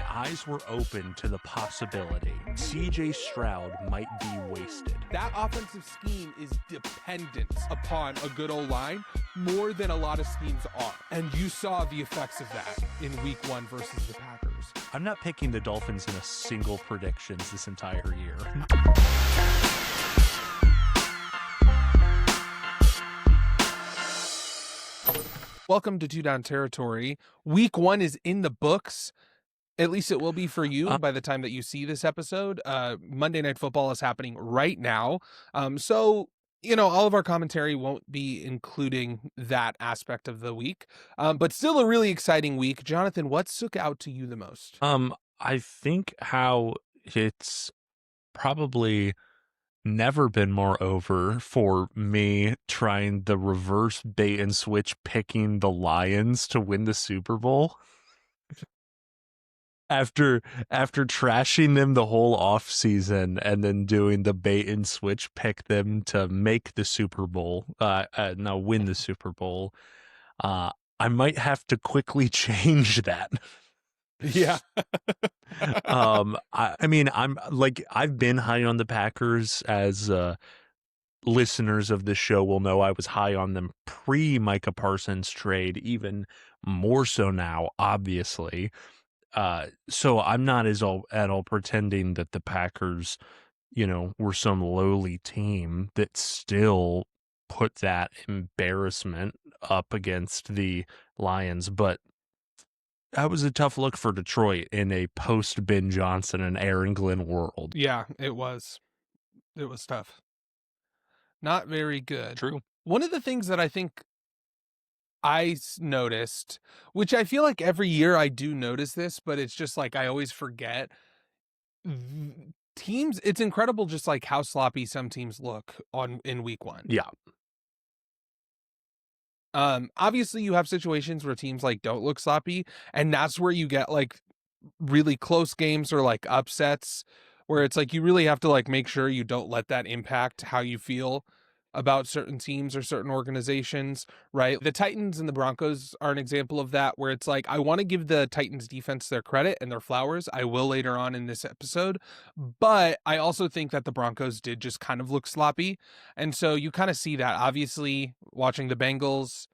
my eyes were open to the possibility CJ Stroud might be wasted. That offensive scheme is dependent upon a good O-line more than a lot of schemes are. And you saw the effects of that in week 1 versus the Packers. I'm not picking the Dolphins in a single predictions this entire year. Welcome to Two Down Territory. Week 1 is in the books. At least it will be for you by the time that you see this episode. Monday Night Football is happening right now. So, all of our commentary won't be including that aspect of the week. But still a really exciting week. Jonathan, what stuck out to you the most? I think how it's probably never been more over for me trying the reverse bait and switch picking the Lions to win the Super Bowl. After trashing them the whole off season and then doing the bait and switch pick them to make the Super Bowl, win the Super Bowl, I might have to quickly change that. Yeah. I mean, I've been high on the Packers, as listeners of this show will know. I was high on them pre Micah Parsons trade, even more so now, obviously. So I'm not at all pretending that the Packers, were some lowly team that still put that embarrassment up against the Lions, but that was a tough look for Detroit in a post Ben Johnson and Aaron Glenn world. Yeah, it was. It was tough. Not very good. True. One of the things that I think I noticed, which I feel like every year I do notice this, but it's just like I always forget. Teams, it's incredible just like how sloppy some teams look in week 1. Yeah. Obviously you have situations where teams like don't look sloppy, and that's where you get like really close games or like upsets where it's like you really have to like make sure you don't let that impact how you feel about certain teams or certain organizations, right? The Titans and the Broncos are an example of that, where it's like I want to give the Titans defense their credit and their flowers. I will later on in this episode, but I also think that the Broncos did just kind of look sloppy. And so you kind of see that obviously watching the Bengals.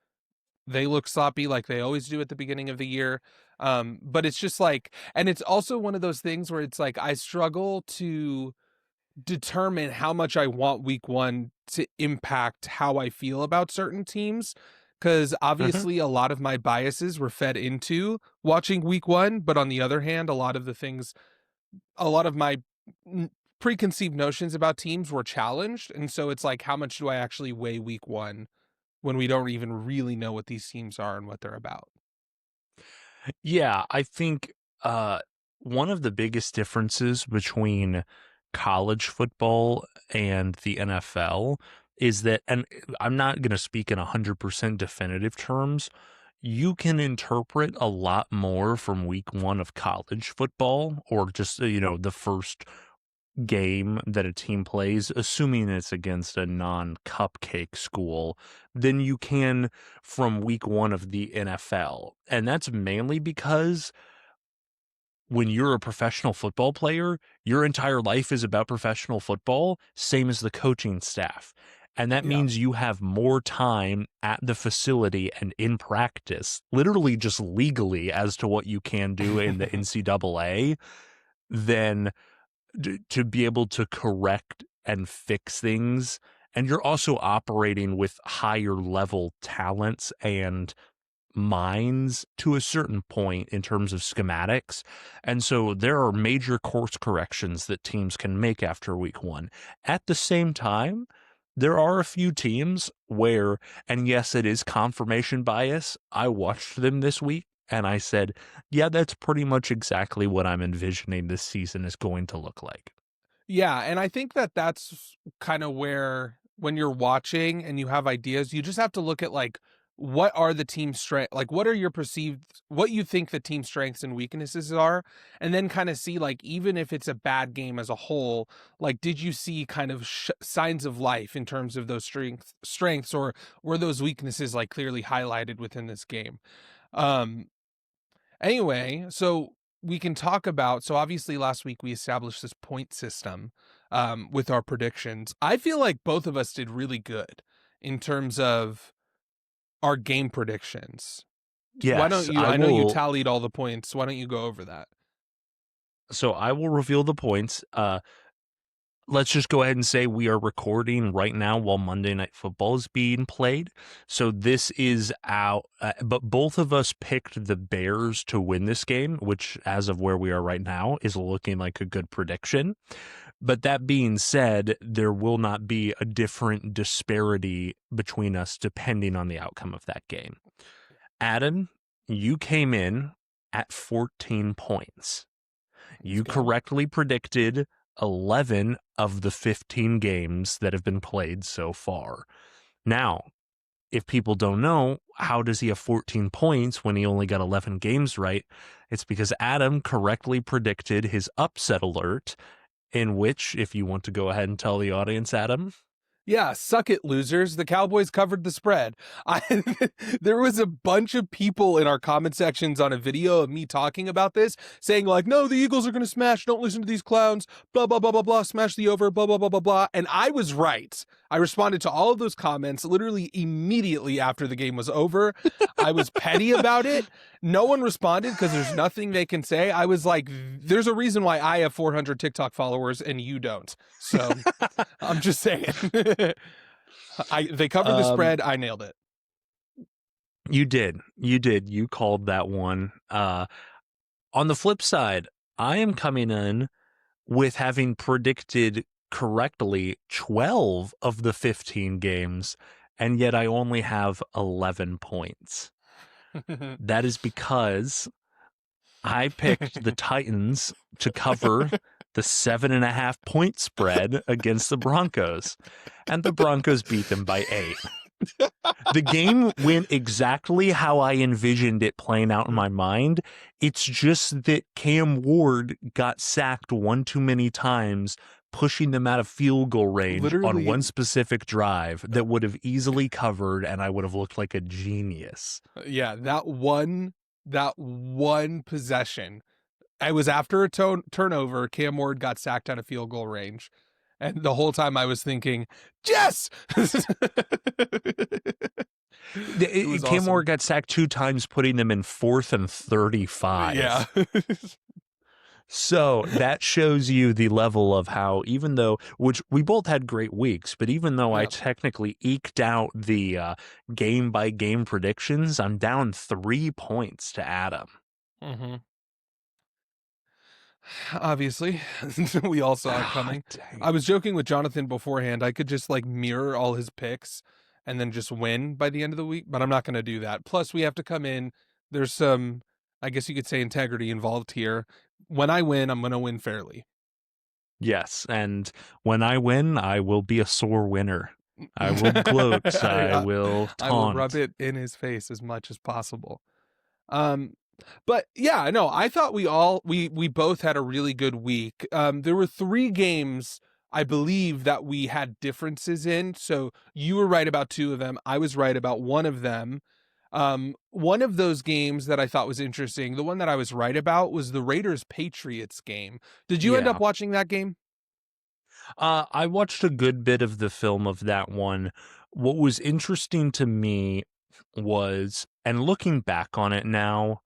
They look sloppy like they always do at the beginning of the year. But it's just like, and it's also one of those things where it's like I struggle to determine how much I want week 1 to impact how I feel about certain teams. Because obviously a lot of my biases were fed into watching week 1. But on the other hand, a lot of my preconceived notions about teams were challenged. And so it's like, how much do I actually weigh week 1? When we don't even really know what these teams are and what they're about. Yeah, I think one of the biggest differences between college football and the NFL is that, and I'm not going to speak in 100% definitive terms, you can interpret a lot more from week 1 of college football, or just, the first game that a team plays, assuming it's against a non-cupcake school, than you can from week 1 of the NFL. And that's mainly because when you're a professional football player, your entire life is about professional football, same as the coaching staff. And that means you have more time at the facility and in practice, literally just legally, as to what you can do in the NCAA, than to be able to correct and fix things. And you're also operating with higher level talents and minds to a certain point in terms of schematics. And so there are major course corrections that teams can make after week 1. At the same time, there are a few teams where, and yes, it is confirmation bias, I watched them this week and I said, yeah, that's pretty much exactly what I'm envisioning this season is going to look like. Yeah, and I think that that's kind of where, when you're watching and you have ideas, you just have to look at like, what are the team strength, like what are your what you think the team strengths and weaknesses are, and then kind of see like, even if it's a bad game as a whole, like did you see kind of signs of life in terms of those strengths, or were those weaknesses like clearly highlighted within this game? Anyway, so we can talk about, so obviously last week we established this point system with our predictions. I feel like both of us did really good in terms of our game predictions. Why don't Yes, you, I I know you will. tallied all the points. Why don't you go over that? So I will reveal the points. Let's just go ahead and say we are recording right now while Monday Night Football is being played. So this is out, but both of us picked the Bears to win this game, which, as of where we are right now, is looking like a good prediction. But that being said, there will not be a different disparity between us depending on the outcome of that game. Adam, you came in at 14 points. Let's You go. correctly predicted 11 of the 15 games that have been played so far. Now, if people don't know, how does he have 14 points when he only got 11 games right? It's because Adam correctly predicted his upset alert, in which, if you want to go ahead and tell the audience, Adam. Yeah, suck it, losers. The Cowboys covered the spread. I, there was a bunch of people in our comment sections on a video of me talking about this, saying like, "No, the Eagles are going to smash. Don't listen to these clowns. Blah blah blah blah blah. Smash the over. Blah blah blah blah blah." And I was right. I responded to all of those comments literally immediately after the game was over. I was petty about it. No one responded because there's nothing they can say. I was like, "There's a reason why I have 400 TikTok followers and you don't." So. I'm just saying. They covered the um, spread. I nailed it. you did. You did. You called that one. On the flip side, I am coming in with having predicted correctly 12 of the 15 games, and yet I only have 11 points. That is because I picked the Titans to cover the 7.5 point spread against the Broncos, and the Broncos beat them by 8. The game went exactly how I envisioned it playing out in my mind. It's just that Cam Ward got sacked one too many times, pushing them out of field goal range on Literally, one specific drive that would have easily covered, and I would have looked like a genius. yeah, that one possession. I was after a turnover. Cam Ward got sacked out of field goal range, and the whole time I was thinking, yes. It was Cam awesome. Ward got sacked 2 times, putting them in 4th and Yeah. 35. So that shows you the level of how, even though, which we both had great weeks, but even though I Yeah. technically eked out the game by game predictions, I'm down 3 points to Adam. Mm-hmm. Obviously, we all saw it Ah, coming. dang. I was joking with Jonathan beforehand. I could just like mirror all his picks and then just win by the end of the week, but I'm not going to do that. Plus, we have to come in. There's some, I guess you could say, integrity involved here. When I win, I'm going to win fairly. Yes, and when I win, I will be a sore winner. I will gloat. I I, will I will rub taunt. it in his face as much as possible. Um, but yeah, no, I thought we both had a really good week. There were three games I believe that we had differences in. So you were right about two of them. I was right about one of them. One of those games that I thought was interesting, the one that I was right about was the Raiders Patriots game. Did you end up Yeah. watching that game? I watched a good bit of the film of that one. What was interesting to me was, and looking back on it now,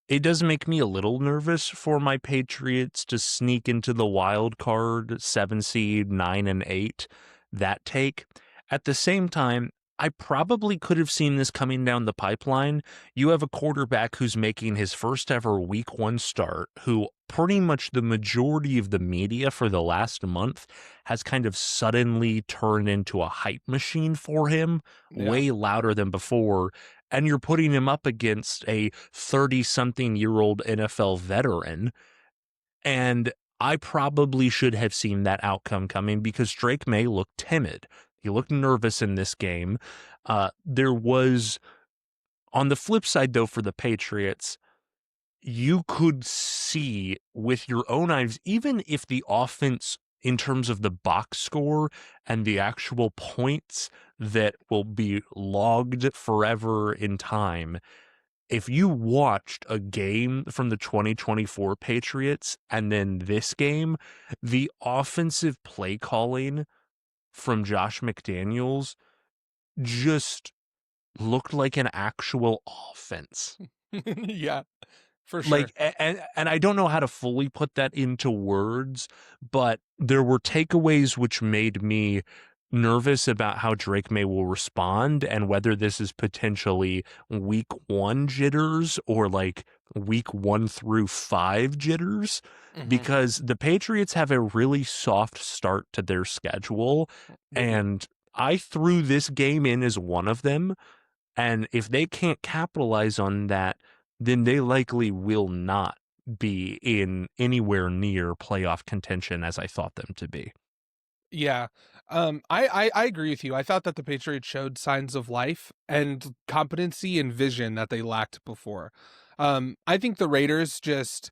it does make me a little nervous for my Patriots to sneak into the wild card 7 seed, 9-8, that take. At the same time, I probably could have seen this coming down the pipeline. You have a quarterback who's making his first ever week 1 start, who pretty much the majority of the media for the last month has kind of suddenly turned into a hype machine for him, Yeah. way louder than before, and you're putting him up against a 30-something-year-old NFL veteran. And I probably should have seen that outcome coming because Drake May looked timid. He looked nervous in this game. There was, on the flip side, though, for the Patriots, you could see with your own eyes, even if the offense, in terms of the box score and the actual points that will be logged forever in time, if you watched a game from the 2024 Patriots and then this game, the offensive play calling from Josh McDaniels just looked like an actual offense. Yeah, for sure. Like, and I don't know how to fully put that into words, but there were takeaways which made me nervous about how Drake May will respond and whether this is potentially week one jitters or like week 1 through 5 jitters, Hmm. because the Patriots have a really soft start to their schedule. They do. And I threw this game in as one of them. And if they can't capitalize on that, then they likely will not be in anywhere near playoff contention as I thought them to be. Yeah. I agree with you. I thought that the Patriots showed signs of life and competency and vision that they lacked before. I think the Raiders just,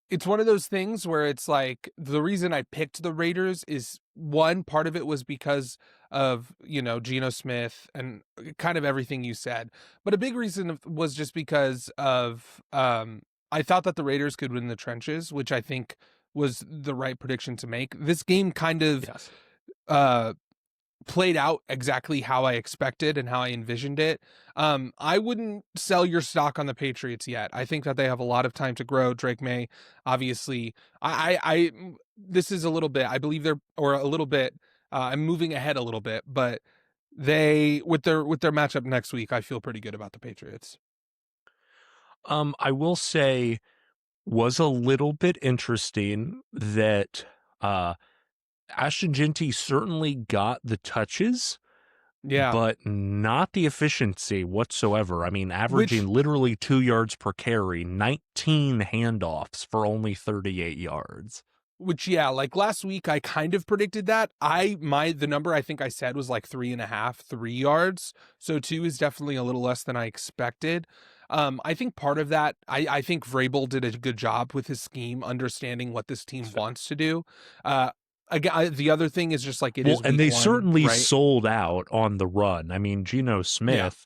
it's one of those things where it's like the reason I picked the Raiders is one part of it was because of, Geno Smith and kind of everything you said. But a big reason was just because of I thought that the Raiders could win the trenches, which I think was the right prediction to make. This game kind of Yes. uh played out exactly how I expected and how I envisioned it. I wouldn't sell your stock on the Patriots yet. I think that they have a lot of time to grow. Drake May, obviously, this is a little bit. I believe they're or a little bit. I'm moving ahead a little bit, but they with their matchup next week, I feel pretty good about the Patriots. I will say was a little bit interesting that uh Ashton Genty certainly got the touches, Yeah, but not the efficiency whatsoever. I mean, averaging which literally 2 yards per carry, 19 handoffs for only 38 yards. yeah, like last week I kind of predicted that. The number I think I said was like 3.5, 3 yards. So 2 is definitely a little less than I expected. I think part of that, I think Vrabel did a good job with his scheme, understanding what this team wants to do. Uh Again, the other thing is just like it Well, is and week they one, certainly right? sold out on the run. I mean, Geno Yeah, Smith,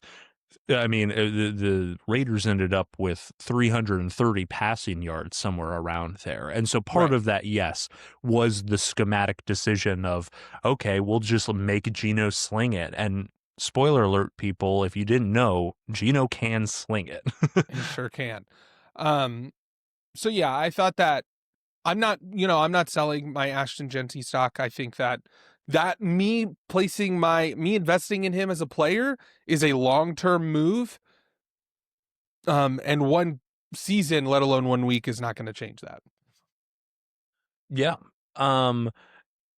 I mean, the Raiders ended up with 330 passing yards somewhere around there. And so part right. of that, yes, was the schematic decision of, okay, we'll just make Geno sling it. And spoiler alert, people, if you didn't know, Geno can sling it. He sure can. Um so yeah, I thought that I'm not selling my Ashton Genty stock. I think that me investing in him as a player is a long-term move. And one season, let alone 1 week, is not going to change that. Yeah. Um,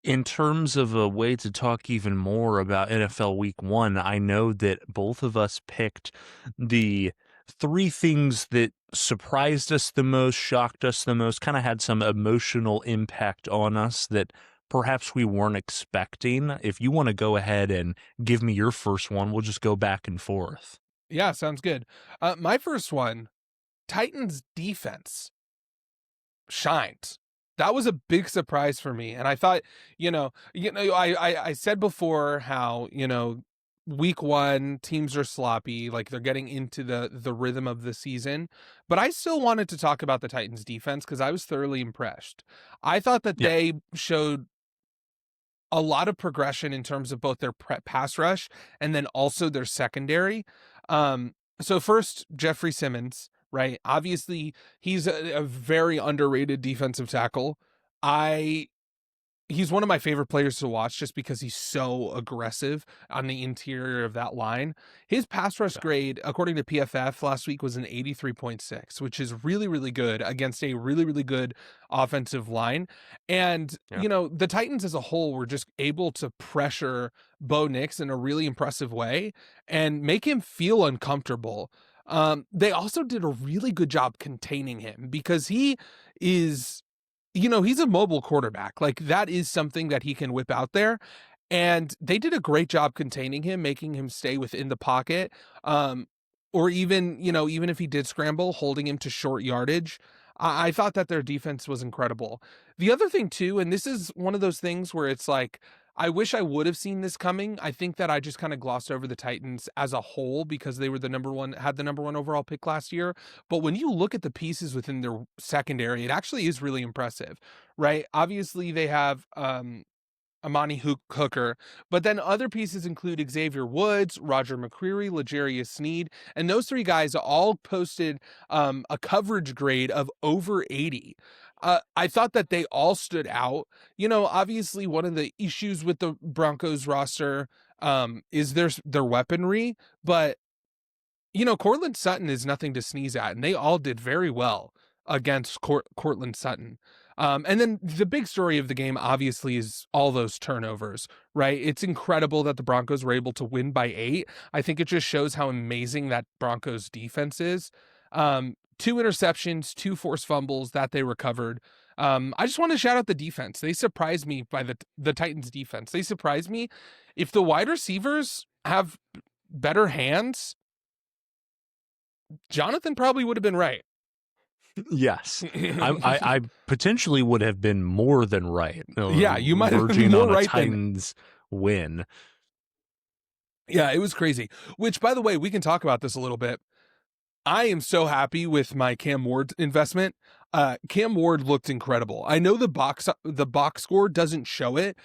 In terms of a way to talk even more about NFL Week 1, I know that both of us picked the three things that surprised us the most, shocked us the most, kind of had some emotional impact on us that perhaps we weren't expecting. If you want to go ahead and give me your first one, we'll just go back and forth. Yeah, sounds good. My first one, Titans defense shined. That was a big surprise for me, and I thought, I said before how week one teams are sloppy, like they're getting into the rhythm of the season, but I still wanted to talk about the Titans defense because I was thoroughly impressed. I thought that Yeah, they showed a lot of progression in terms of both their pass rush and then also their secondary. So first, Jeffrey Simmons, right? Obviously, he's a very underrated defensive tackle. I He's one of my favorite players to watch just because he's so aggressive on the interior of that line. His pass rush yeah, grade, according to PFF last week, was an 83.6, which is really, really good against a really, really good offensive line. And, yeah, the Titans as a whole were just able to pressure Bo Nix in a really impressive way and make him feel uncomfortable. They also did a really good job containing him because he is he's a mobile quarterback. Like that is something that he can whip out there. And they did a great job containing him, making him stay within the pocket. Or even if he did scramble, holding him to short yardage. I thought that their defense was incredible. The other thing too, and this is one of those things where it's like, I wish I would have seen this coming. I think that I just kind of glossed over the Titans as a whole because they were had the number one overall pick last year. But when you look at the pieces within their secondary, it actually is really impressive, right? Obviously, they have Hooker, but then other pieces include Xavier Woods, Roger McCreary, L'Jarius Sneed, and those three guys all posted a coverage grade of over 80. I thought that they all stood out. Obviously, one of the issues with the Broncos roster is their weaponry, but Cortland Sutton is nothing to sneeze at, and they all did very well against Cortland Sutton. And then the big story of the game, obviously, is all those turnovers, right? It's incredible that the Broncos were able to win by 8. I think it just shows how amazing that Broncos defense is. 2 interceptions, 2 forced fumbles that they recovered. I just want to shout out the defense. They surprised me by the Titans defense. They surprised me. If the wide receivers have better hands, Jonathan probably would have been right. Yes, I potentially would have been more than right. Yeah, you might have been verging more on a right Titans win. Yeah, it was crazy. Which, by the way, we can talk about this a little bit. I am so happy with my Cam Ward investment. Cam Ward looked incredible. I know the box score doesn't show it.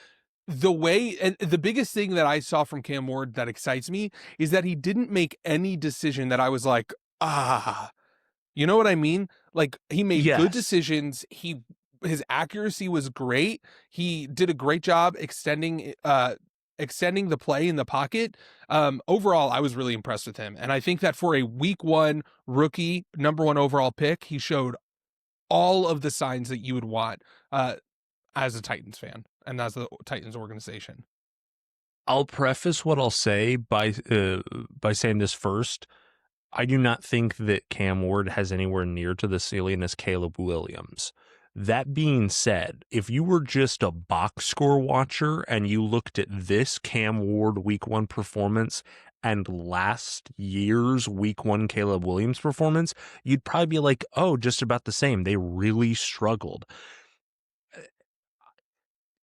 And the biggest thing that I saw from Cam Ward that excites me is that he didn't make any decision that I was like, you know what I mean? Like, he made good Yes. decisions. His accuracy was great. He did a great job extending the play in the pocket. Overall, I was really impressed with him. And I think that for a week 1 rookie, number 1 overall pick, he showed all of the signs that you would want as a Titans fan and as the Titans organization. I'll preface what I'll say by saying this first. I do not think that Cam Ward has anywhere near to the ceiling as Caleb Williams. That being said, if you were just a box score watcher and you looked at this Cam Ward week 1 performance and last year's week 1 Caleb Williams performance, you'd probably be like, oh, just about the same. They really struggled.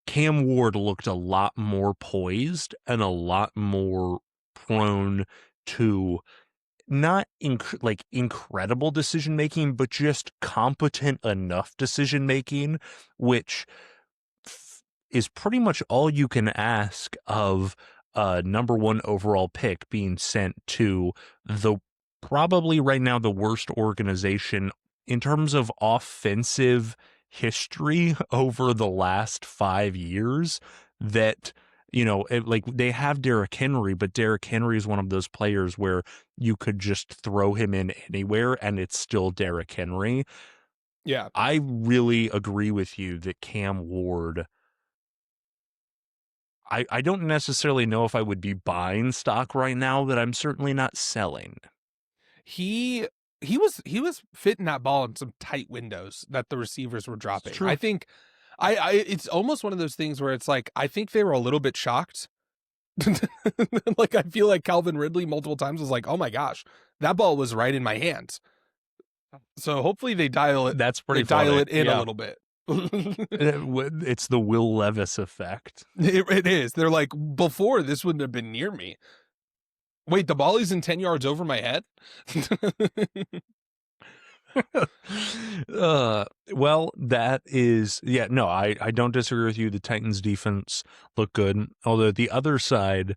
Cam Ward looked a lot more poised and a lot more prone to not incredible decision making, but just competent enough decision making, which is pretty much all you can ask of a number 1 overall pick being sent to the probably right now the worst organization in terms of offensive history over the last 5 years. That they have Derrick Henry, but Derrick Henry is one of those players where you could just throw him in anywhere and it's still Derrick Henry. Yeah. I really agree with you that Cam Ward, I don't necessarily know if I would be buying stock right now, but I'm certainly not selling. He was fitting that ball in some tight windows that the receivers were dropping. I think it's almost one of those things where it's like, I think they were a little bit shocked. Like, I feel like Calvin Ridley multiple times was like, oh my gosh, that ball was right in my hands. So hopefully they dial it. That's pretty dial funny. it in a little bit. It's the Will Levis effect. It is. They're like, before this wouldn't have been near me. Wait, the ball isn't 10 yards over my head? Well, that is, no, I don't disagree with you. The Titans defense looked good. Although the other side,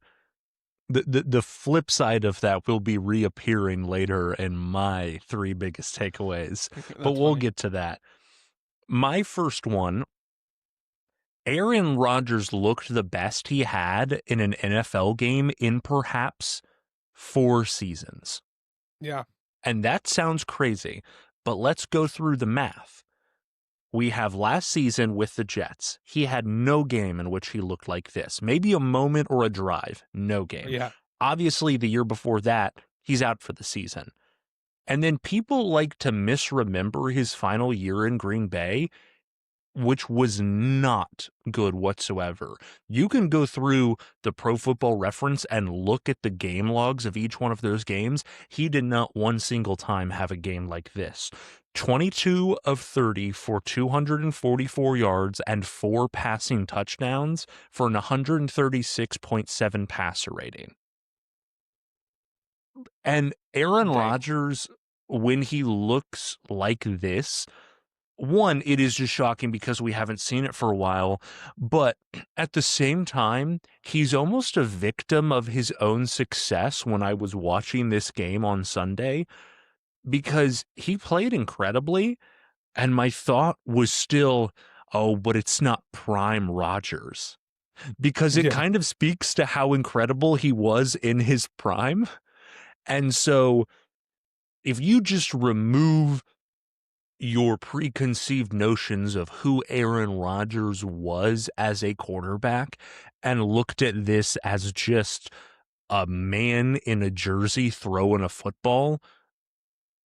the flip side of that will be reappearing later in my 3 biggest takeaways, but we'll get to that. My first one, Aaron Rodgers looked the best he had in an NFL game in perhaps 4 seasons. Yeah. And that sounds crazy, but let's go through the math. We have last season with the Jets. He had no game in which he looked like this. Maybe a moment or a drive. No game. Yeah. Obviously, the year before that, he's out for the season. And then people like to misremember his final year in Green Bay. which was not good whatsoever. You can go through the Pro Football Reference and look at the game logs of each one of those games. He did not one single time have a game like this. 22 of 30 for 244 yards and 4 passing touchdowns for an 136.7 passer rating. And Aaron Dang. Rodgers, when he looks like this, one, it is just shocking because we haven't seen it for a while. But at the same time, he's almost a victim of his own success when I was watching this game on Sunday because he played incredibly. And my thought was still, oh, but it's not prime Rodgers because it Yeah. kind of speaks to how incredible he was in his prime. And so if you just remove your preconceived notions of who Aaron Rodgers was as a quarterback and looked at this as just a man in a jersey throwing a football,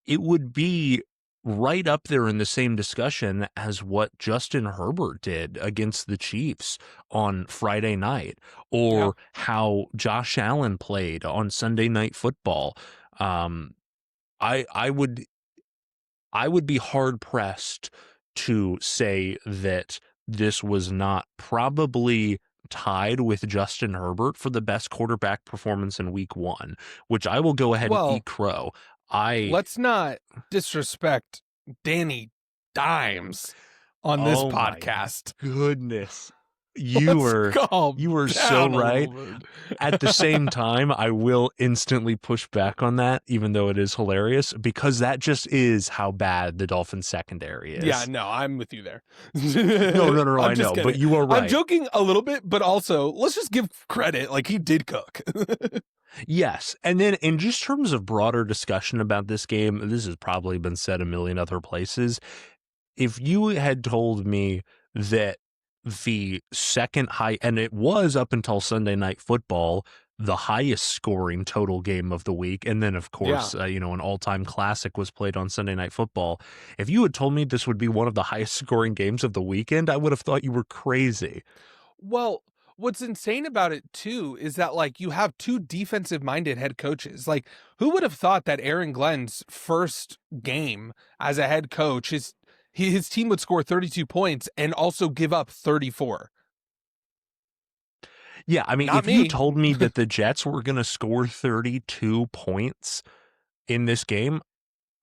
it would be right up there in the same discussion as what Justin Herbert did against the Chiefs on Friday night, Yeah. or how Josh Allen played on Sunday Night Football. Um, I would be hard pressed to say that this was not probably tied with Justin Herbert for the best quarterback performance in week 1, which I will go ahead and eat Well, crow. I let's not disrespect Danny Dimes on this Oh my podcast. goodness. You Let's are calm you are so down a right. little bit. At the same time, I will instantly push back on that, even though it is hilarious, because that just is how bad the Dolphins secondary Yeah, is. no, I'm with you there. No, no, no, no, I'm I just know, but kidding. you are I'm right. joking a little bit, but also let's just give credit. Like he did cook. Yes. And then in just terms of broader discussion about this game, this has probably been said a million other places. If you had told me that the second high, and it was up until Sunday Night Football, the highest scoring total game of the week, and then of Yeah. course, an all-time classic was played on Sunday Night Football. If you had told me this would be one of the highest scoring games of the weekend, I would have thought you were crazy. Well, what's insane about it too is that like you have two defensive minded head coaches. Like who would have thought that Aaron Glenn's first game as a head coach, his team would score 32 points and also give up 34. Yeah, I mean, Not if you me. told me that the Jets were going to score 32 points in this game,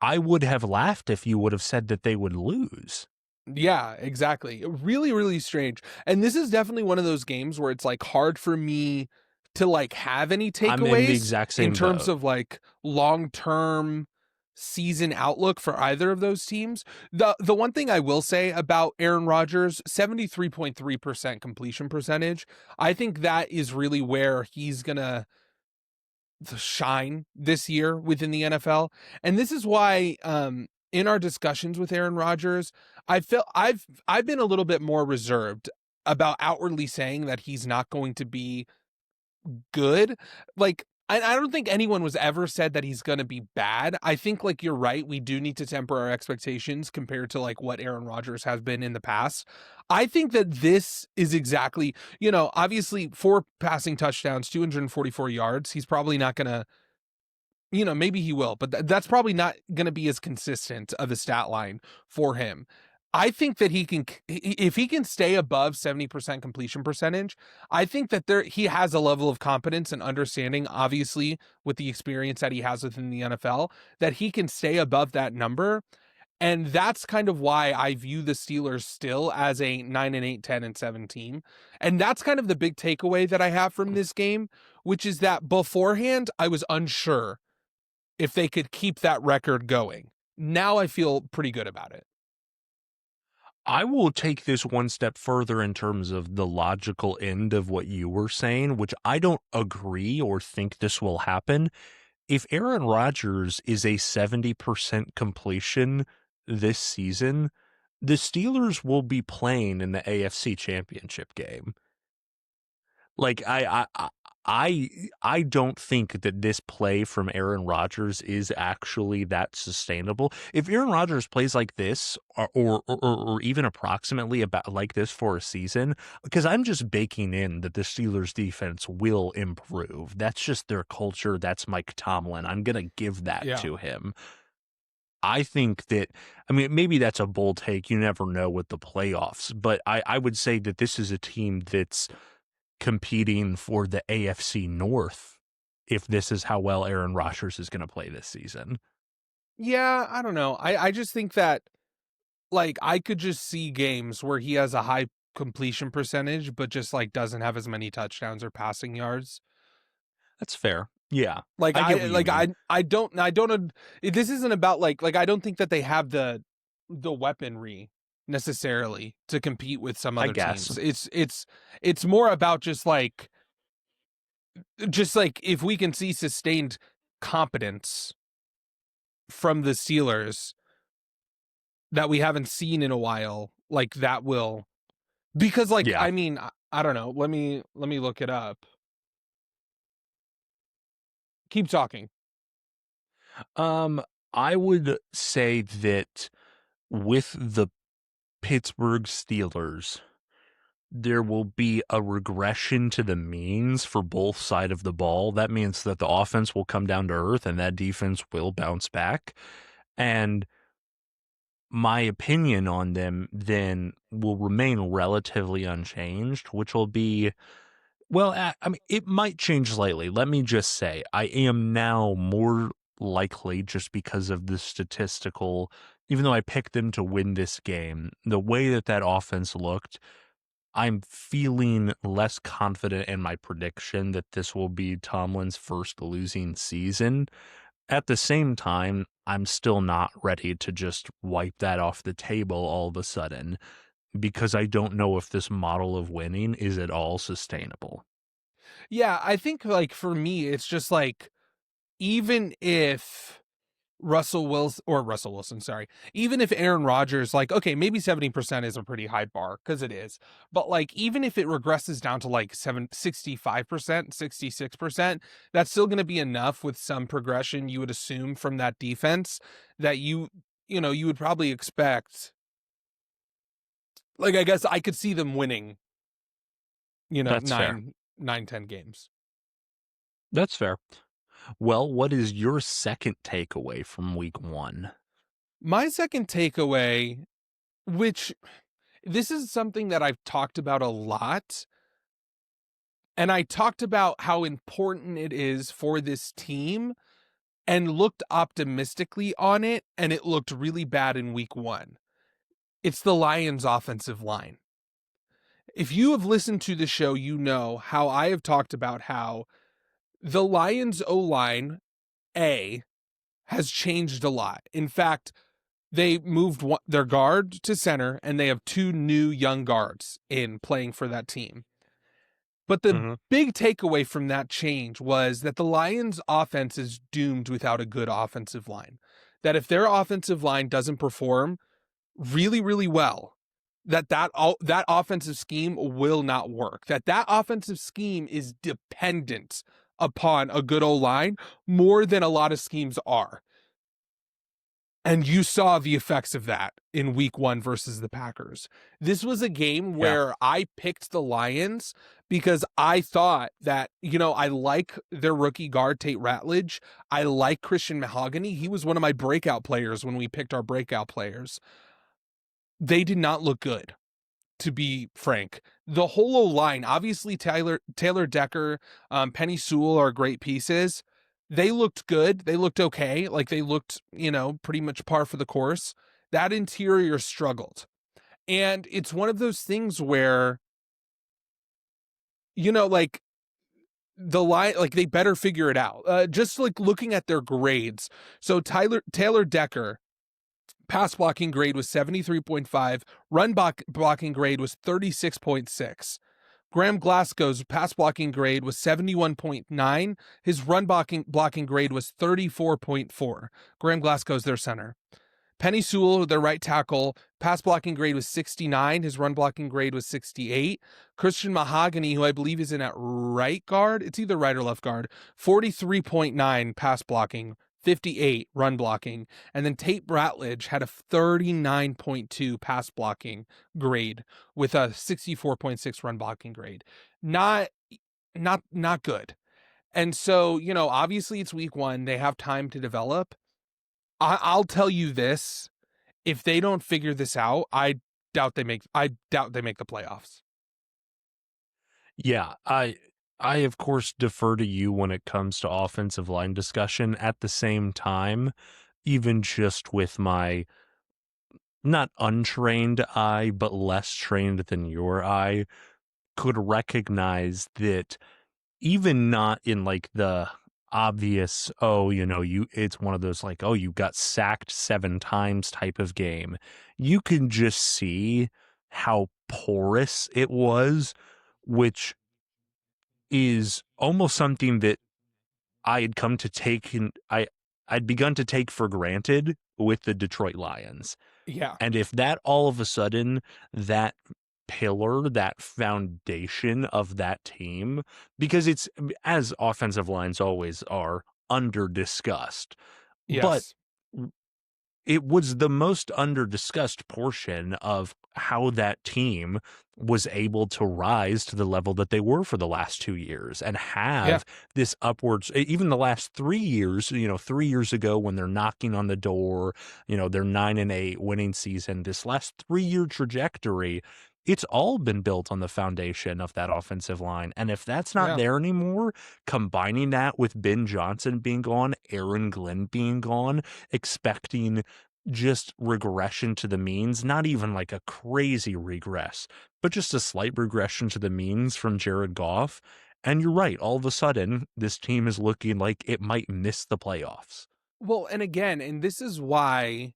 I would have laughed if you would have said that they would lose. Yeah, exactly. Really, really strange. And this is definitely one of those games where it's like hard for me to like have any I'm in the takeaways exact in same terms boat. of like long-term season outlook for either of those teams. The one thing I will say about Aaron Rodgers, 73.3% completion percentage. I think that is really where he's gonna shine this year within the NFL. And this is why in our discussions with Aaron Rodgers, I feel I've been a little bit more reserved about outwardly saying that he's not going to be good. Like I don't think anyone was ever said that he's going to be bad. I think like you're right, we do need to temper our expectations compared to like what Aaron Rodgers has been in the past. I think that this is exactly, obviously 4 passing touchdowns, 244 yards. He's probably not going to, maybe he will, but that's probably not going to be as consistent of a stat line for him. I think that if he can stay above 70% completion percentage, I think that he has a level of competence and understanding, obviously, with the experience that he has within the NFL, that he can stay above that number. And that's kind of why I view the Steelers still as a 9-8, 10-7 team. And that's kind of the big takeaway that I have from this game, which is that beforehand, I was unsure if they could keep that record going. Now I feel pretty good about it. I will take this one step further in terms of the logical end of what you were saying, which I don't agree or think this will happen. If Aaron Rodgers is a 70% completion this season, the Steelers will be playing in the AFC Championship game. Like I don't think that this play from Aaron Rodgers is actually that sustainable. If Aaron Rodgers plays like this, or even approximately about like this for a season, because I'm just baking in that the Steelers defense will improve. That's just their culture. That's Mike Tomlin. I'm gonna give that Yeah. to him. I think that, I mean, maybe that's a bold take. You never know with the playoffs, but I would say that this is a team that's competing for the AFC North if this is how well Aaron Rodgers is going to play this season. Yeah, I don't know. I just think that like I could just see games where he has a high completion percentage, but just like doesn't have as many touchdowns or passing yards. That's fair. Yeah, Like I get what you mean. I don't this isn't about like I don't think that they have the weaponry necessarily to compete with some I other guess. teams. It's more about just like if we can see sustained competence from the Steelers that we haven't seen in a while, like that will because like Yeah. I mean I don't know. Let me look it up. Keep talking. Um, I would say that with the Pittsburgh Steelers, there will be a regression to the means for both side of the ball. That means that the offense will come down to earth and that defense will bounce back. And my opinion on them then will remain relatively unchanged, which will be, well, I mean, it might change slightly. Let me just say, I am now more likely just because of the statistical, even though I picked them to win this game, the way that that offense looked, I'm feeling less confident in my prediction that this will be Tomlin's first losing season. At the same time, I'm still not ready to just wipe that off the table all of a sudden because I don't know if this model of winning is at all sustainable. Yeah, I think like for me it's just like even if Russell Wilson, sorry. Even if Aaron Rodgers, like, okay, maybe 70% is a pretty high bar, because it is. But like, even if it regresses down to like 65%, 66%, that's still gonna be enough with some progression you would assume from that defense that you would probably expect. Like, I guess I could see them winning, That's fair. 9, 10 games. That's fair. Well, what is your second takeaway from week one? My second takeaway, which this is something that I've talked about a lot. And I talked about how important it is for this team and looked optimistically on it, and it looked really bad in week one. It's the Lions' offensive line. If you have listened to the show, you know how I have talked about how the Lions' O line, A, has changed a lot. In fact, they moved their guard to center, and they have two new young guards in playing for that team. But the Hmm. big takeaway from that change was that the Lions' offense is doomed without a good offensive line. That if their offensive line doesn't perform really, really well, that offensive scheme will not work. That offensive scheme is dependent upon a good O line more than a lot of schemes are. And you saw the effects of that in week one versus the Packers. This was a game Yeah. where I picked the Lions because I thought that, I like their rookie guard, Tate Ratledge. I like Christian Mahogany. He was one of my breakout players when we picked our breakout players. They did not look good, to be frank. The whole O line, obviously Taylor Decker, Penny Sewell are great pieces. They looked good. They looked okay. Like they looked, pretty much par for the course. That interior struggled. And it's one of those things where, like the line, like they better figure it out. Just like looking at their grades. So Taylor Decker, pass blocking grade was 73.5, blocking grade was 36.6. Graham Glasgow's pass blocking grade was 71.9. His run blocking grade was 34.4. Graham Glasgow's their center. Penny Sewell, their right tackle, pass blocking grade was 69. His run blocking grade was 68. Christian Mahogany, who I believe is in at right guard, it's either right or left guard, 43.9 pass blocking, 58 run blocking. And then Tate Bratledge had a 39.2 pass blocking grade with a 64.6 run blocking grade. Not not good. And so, obviously it's week 1. They have time to develop. I'll tell you this, if they don't figure this out, I doubt they make the playoffs. Yeah, I of course defer to you when it comes to offensive line discussion. At the same time, even just with my not untrained eye, but less trained than your eye, could recognize that even not in like the obvious, oh, it's one of those like, oh, you got sacked 7 times type of game. You can just see how porous it was, which is almost something that I had come to take and I'd begun to take for granted with the Detroit Lions. Yeah, And if that all of a sudden, that pillar, that foundation of that team, because it's, as offensive lines always are, under discussed, but yes, it was the most under discussed portion of how that team was able to rise to the level that they were for the last 2 years and yeah, have this upwards, even the last 3 years, 3 years ago when they're knocking on the door, they're 9-8 winning season, this last 3 year trajectory, it's all been built on the foundation of that offensive line. And if that's not yeah, there anymore, combining that with Ben Johnson being gone, Aaron Glenn being gone, expecting just regression to the means, not even like a crazy regress, but just a slight regression to the means from Jared Goff. And you're right, all of a sudden, this team is looking like it might miss the playoffs. well, and again, and this is why,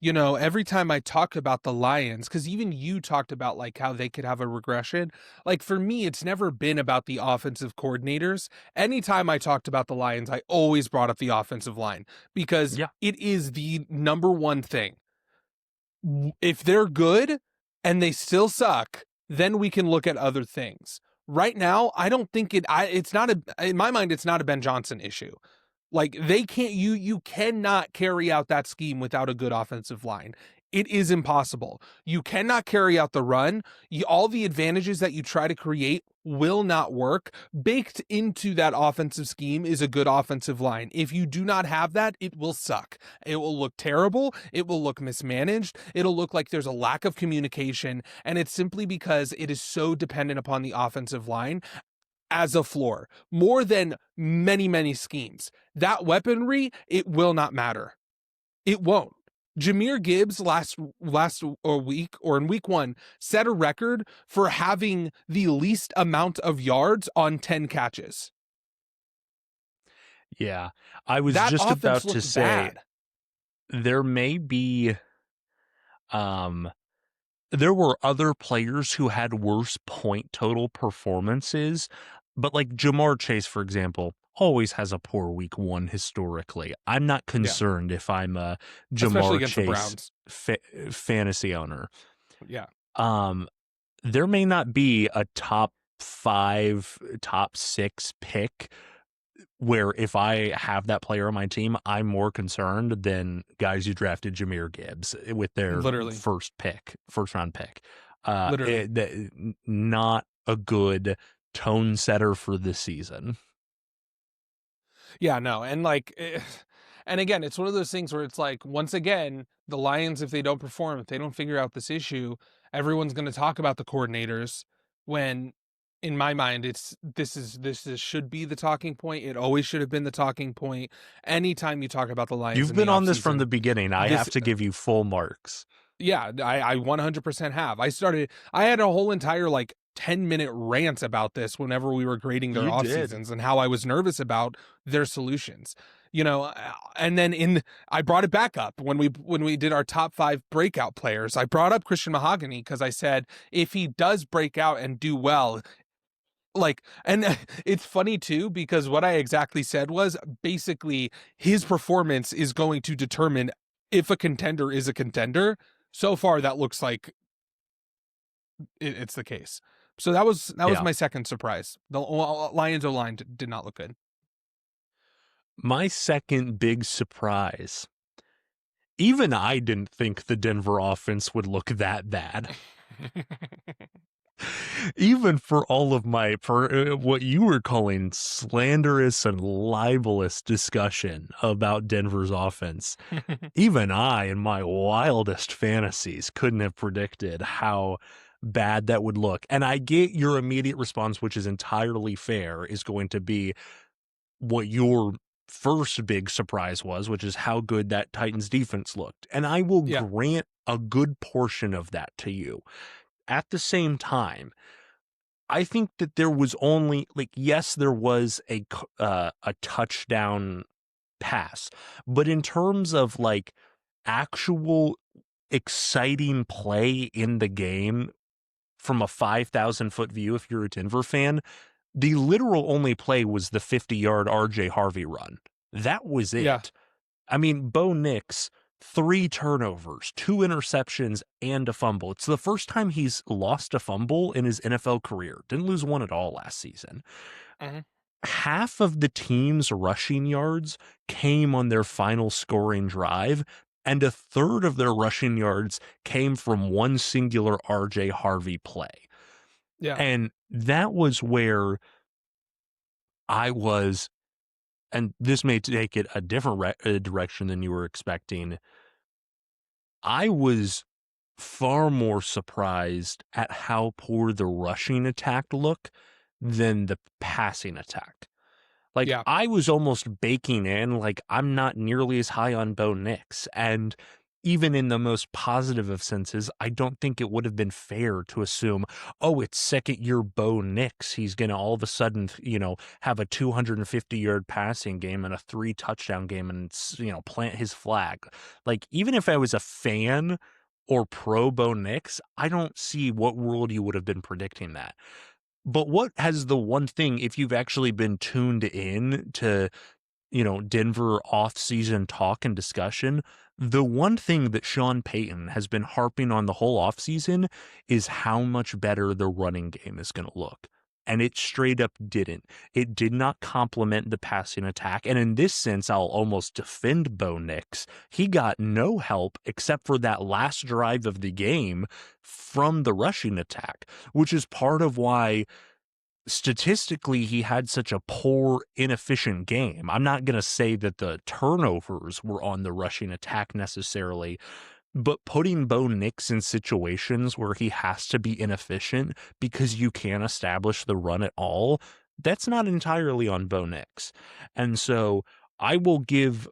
every time I talk about the Lions, because even you talked about like how they could have a regression. Like for me, it's never been about the offensive coordinators. Anytime I talked about the Lions, I always brought up the offensive line because Yeah. it is the number one thing. If they're good and they still suck, then we can look at other things. Right now, I don't think it's not in my mind, it's not a Ben Johnson issue. Like they can't you cannot carry out that scheme without a good offensive line. It is impossible. You cannot carry out the run. All the advantages that you try to create will not work. Baked into that offensive scheme is a good offensive line. If you do not have that, it will suck. It will look terrible. It will look mismanaged. It'll look like there's a lack of communication. And it's simply because it is so dependent upon the offensive line as a floor more than many, many schemes. That weaponry, it will not matter. It won't. Jahmyr Gibbs last or week or in week 1 set a record for having the least amount of yards on 10 catches. Yeah. I was That just offense about to looked say bad. there may be um there were other players who had worse point total performances, but like Jamar Chase, for example, always has a poor week 1 historically. I'm not Yeah, concerned if I'm a especially Jamar against the Chase Browns. fantasy owner. Yeah, Um, there may not be a top 5, top 6 pick where if I have that player on my team, I'm more concerned than guys who drafted Jahmyr Gibbs with their literally, first round pick. literally. Not a good tone setter for this season. Yeah, no, and and again, it's one of those things where it's like once again, the Lions, if they don't perform, if they don't figure out this issue, everyone's going to talk about the coordinators. When, in my mind, this is should be the talking point. It always should have been the talking point. Anytime you talk about the Lions You've in the been on this from offseason, the beginning. I this have to give you full marks. yeah, I 100% have. I had a whole entire like 10-minute rant about this whenever we were grading their You off did. seasons and how I was nervous about their solutions. And then I brought it back up when we did our top 5 breakout players. I brought up Christian Mahogany because I said if he does break out and do well, and it's funny too because what I exactly said was basically his performance is going to determine if a contender is a contender, so far that looks like it's the case. So that was Yeah. my second surprise. The Lions O-line did not look good. My second big surprise. Even I didn't think the Denver offense would look that bad. Even for all of my what you were calling slanderous and libelous discussion about Denver's offense, even I, in my wildest fantasies, couldn't have predicted how bad that would look. And I get your immediate response, which is entirely fair, is going to be what your first big surprise was, which is how good that Titans defense looked. And I will Yeah, grant a good portion of that to you. At the same time, I think that there was only like, yes, there was a touchdown pass, but in terms of like actual exciting play in the game from a 5,000-foot view, if you're a Denver fan, the literal only play was the 50-yard RJ Harvey run. That was yeah. it. I mean, Bo Nix, 3 turnovers, 2 interceptions, and a fumble. It's the first time he's lost a fumble in his NFL career. Didn't lose one at all last season. Mhm. Half of the team's rushing yards came on their final scoring drive, and a third of their rushing yards came from one singular RJ Harvey play. Yeah, And that was where I was, and this may take it a different direction than you were expecting. I was far more surprised at how poor the rushing attack looked than the passing attack. Like, yeah. I was almost baking in, like, I'm not nearly as high on Bo Nix. And even in the most positive of senses, I don't think it would have been fair to assume, oh, it's second year Bo Nix. He's going to all of a sudden, have a 250-yard passing game and a 3 touchdown game and, plant his flag. Like, even if I was a fan or pro Bo Nix, I don't see what world you would have been predicting that. But what has the one thing, if you've actually been tuned in to, Denver off-season talk and discussion, the one thing that Sean Payton has been harping on the whole offseason is how much better the running game is going to look. And it straight up didn't. It did not complement the passing attack. And in this sense, I'll almost defend Bo Nix. He got no help except for that last drive of the game from the rushing attack, which is part of why statistically he had such a poor, inefficient game. I'm not going to say that the turnovers were on the rushing attack necessarily, but putting Bo Nix in situations where he has to be inefficient because you can't establish the run at all, that's not entirely on Bo Nix. And so I will give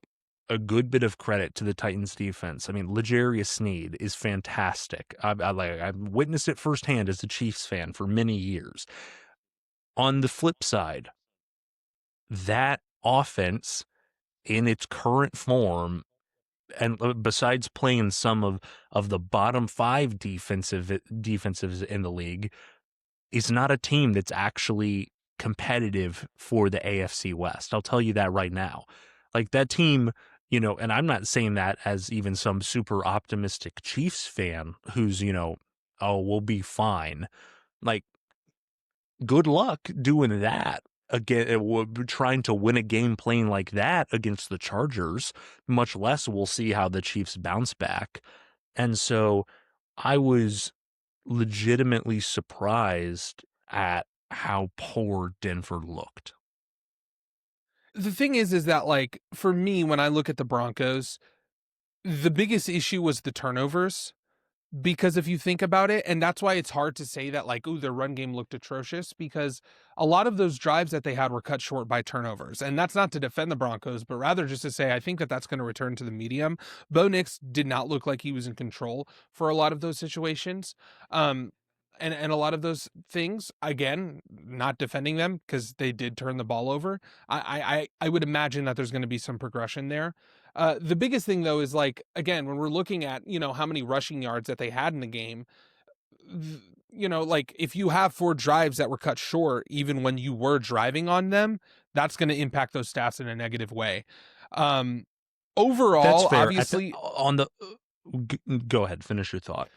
a good bit of credit to the Titans defense. I mean, L'Jarius Sneed is fantastic. I've witnessed it firsthand as a Chiefs fan for many years. On the flip side, that offense in its current form, and besides playing some of the bottom 5 defensives in the league, is not a team that's actually competitive for the AFC West. I'll tell you that right now. Like that team, and I'm not saying that as even some super optimistic Chiefs fan who's, oh, we'll be fine. Like, good luck doing that again, trying to win a game playing like that against the Chargers, much less we'll see how the Chiefs bounce back. And so I was legitimately surprised at how poor Denver looked. The thing is that like for me, when I look at the Broncos, the biggest issue was the turnovers. Because if you think about it, and that's why it's hard to say that like, ooh, their run game looked atrocious because a lot of those drives that they had were cut short by turnovers. And that's not to defend the Broncos, but rather just to say I think that that's going to return to the medium. Bo Nix did not look like he was in control for a lot of those situations. Um, and a lot of those things, again, not defending them because they did turn the ball over. I would imagine that there's going to be some progression there. The biggest thing though is like again when we're looking at how many rushing yards that they had in the game, like if you have 4 drives that were cut short, even when you were driving on them, that's going to impact those stats in a negative way. Um, That's Overall, fair. obviously, On the go ahead, finish your thought.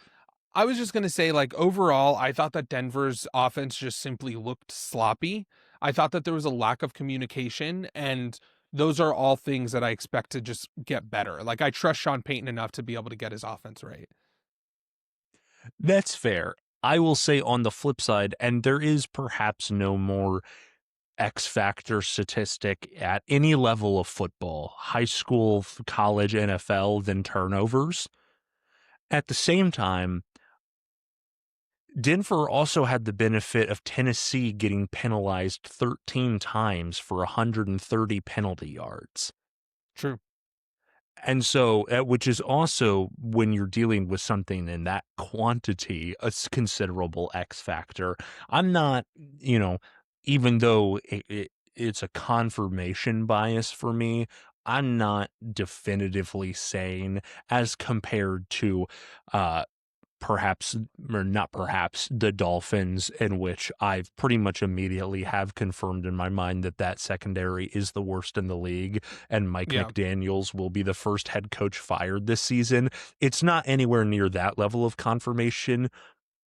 I was just going to say, like, overall, I thought that Denver's offense just simply looked sloppy. I thought that there was a lack of communication, and those are all things that I expect to just get better. Like, I trust Sean Payton enough to be able to get his offense right. That's fair. I will say on the flip side, and there is perhaps no more X factor statistic at any level of football, high school, college, NFL, than turnovers. At the same time, Denver also had the benefit of Tennessee getting penalized 13 times for 130 penalty yards. True. And so, which is also when you're dealing with something in that quantity, a considerable X factor. I'm not, you know, even though it's a confirmation bias for me, I'm not definitively saying as compared to, uh, perhaps or not perhaps the Dolphins, in which I've pretty much immediately have confirmed in my mind that that secondary is the worst in the league and Mike Yeah. McDaniels will be the first head coach fired this season. It's not anywhere near that level of confirmation,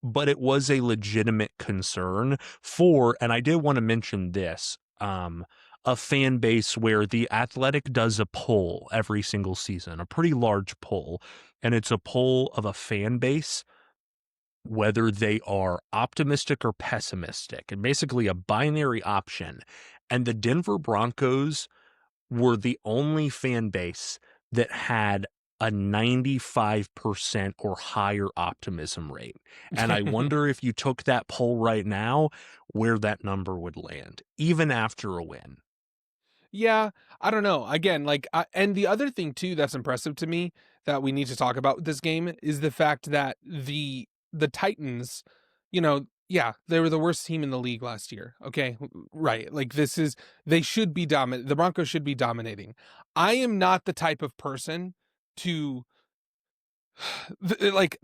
but it was a legitimate concern for, and I did want to mention this, a fan base where the Athletic does a poll every single season, a pretty large poll, and it's a poll of a fan base, whether they are optimistic or pessimistic, and basically a binary option. And the Denver Broncos were the only fan base that had a 95% or higher optimism rate. And I wonder if you took that poll right now, where that number would land, even after a win. Yeah, I don't know. Again, and the other thing too that's impressive to me that we need to talk about with this game is the fact that the Titans, yeah, they were the worst team in the league last year. Okay, right. Like they should be dominant. The Broncos should be dominating. I am not the type of person to like.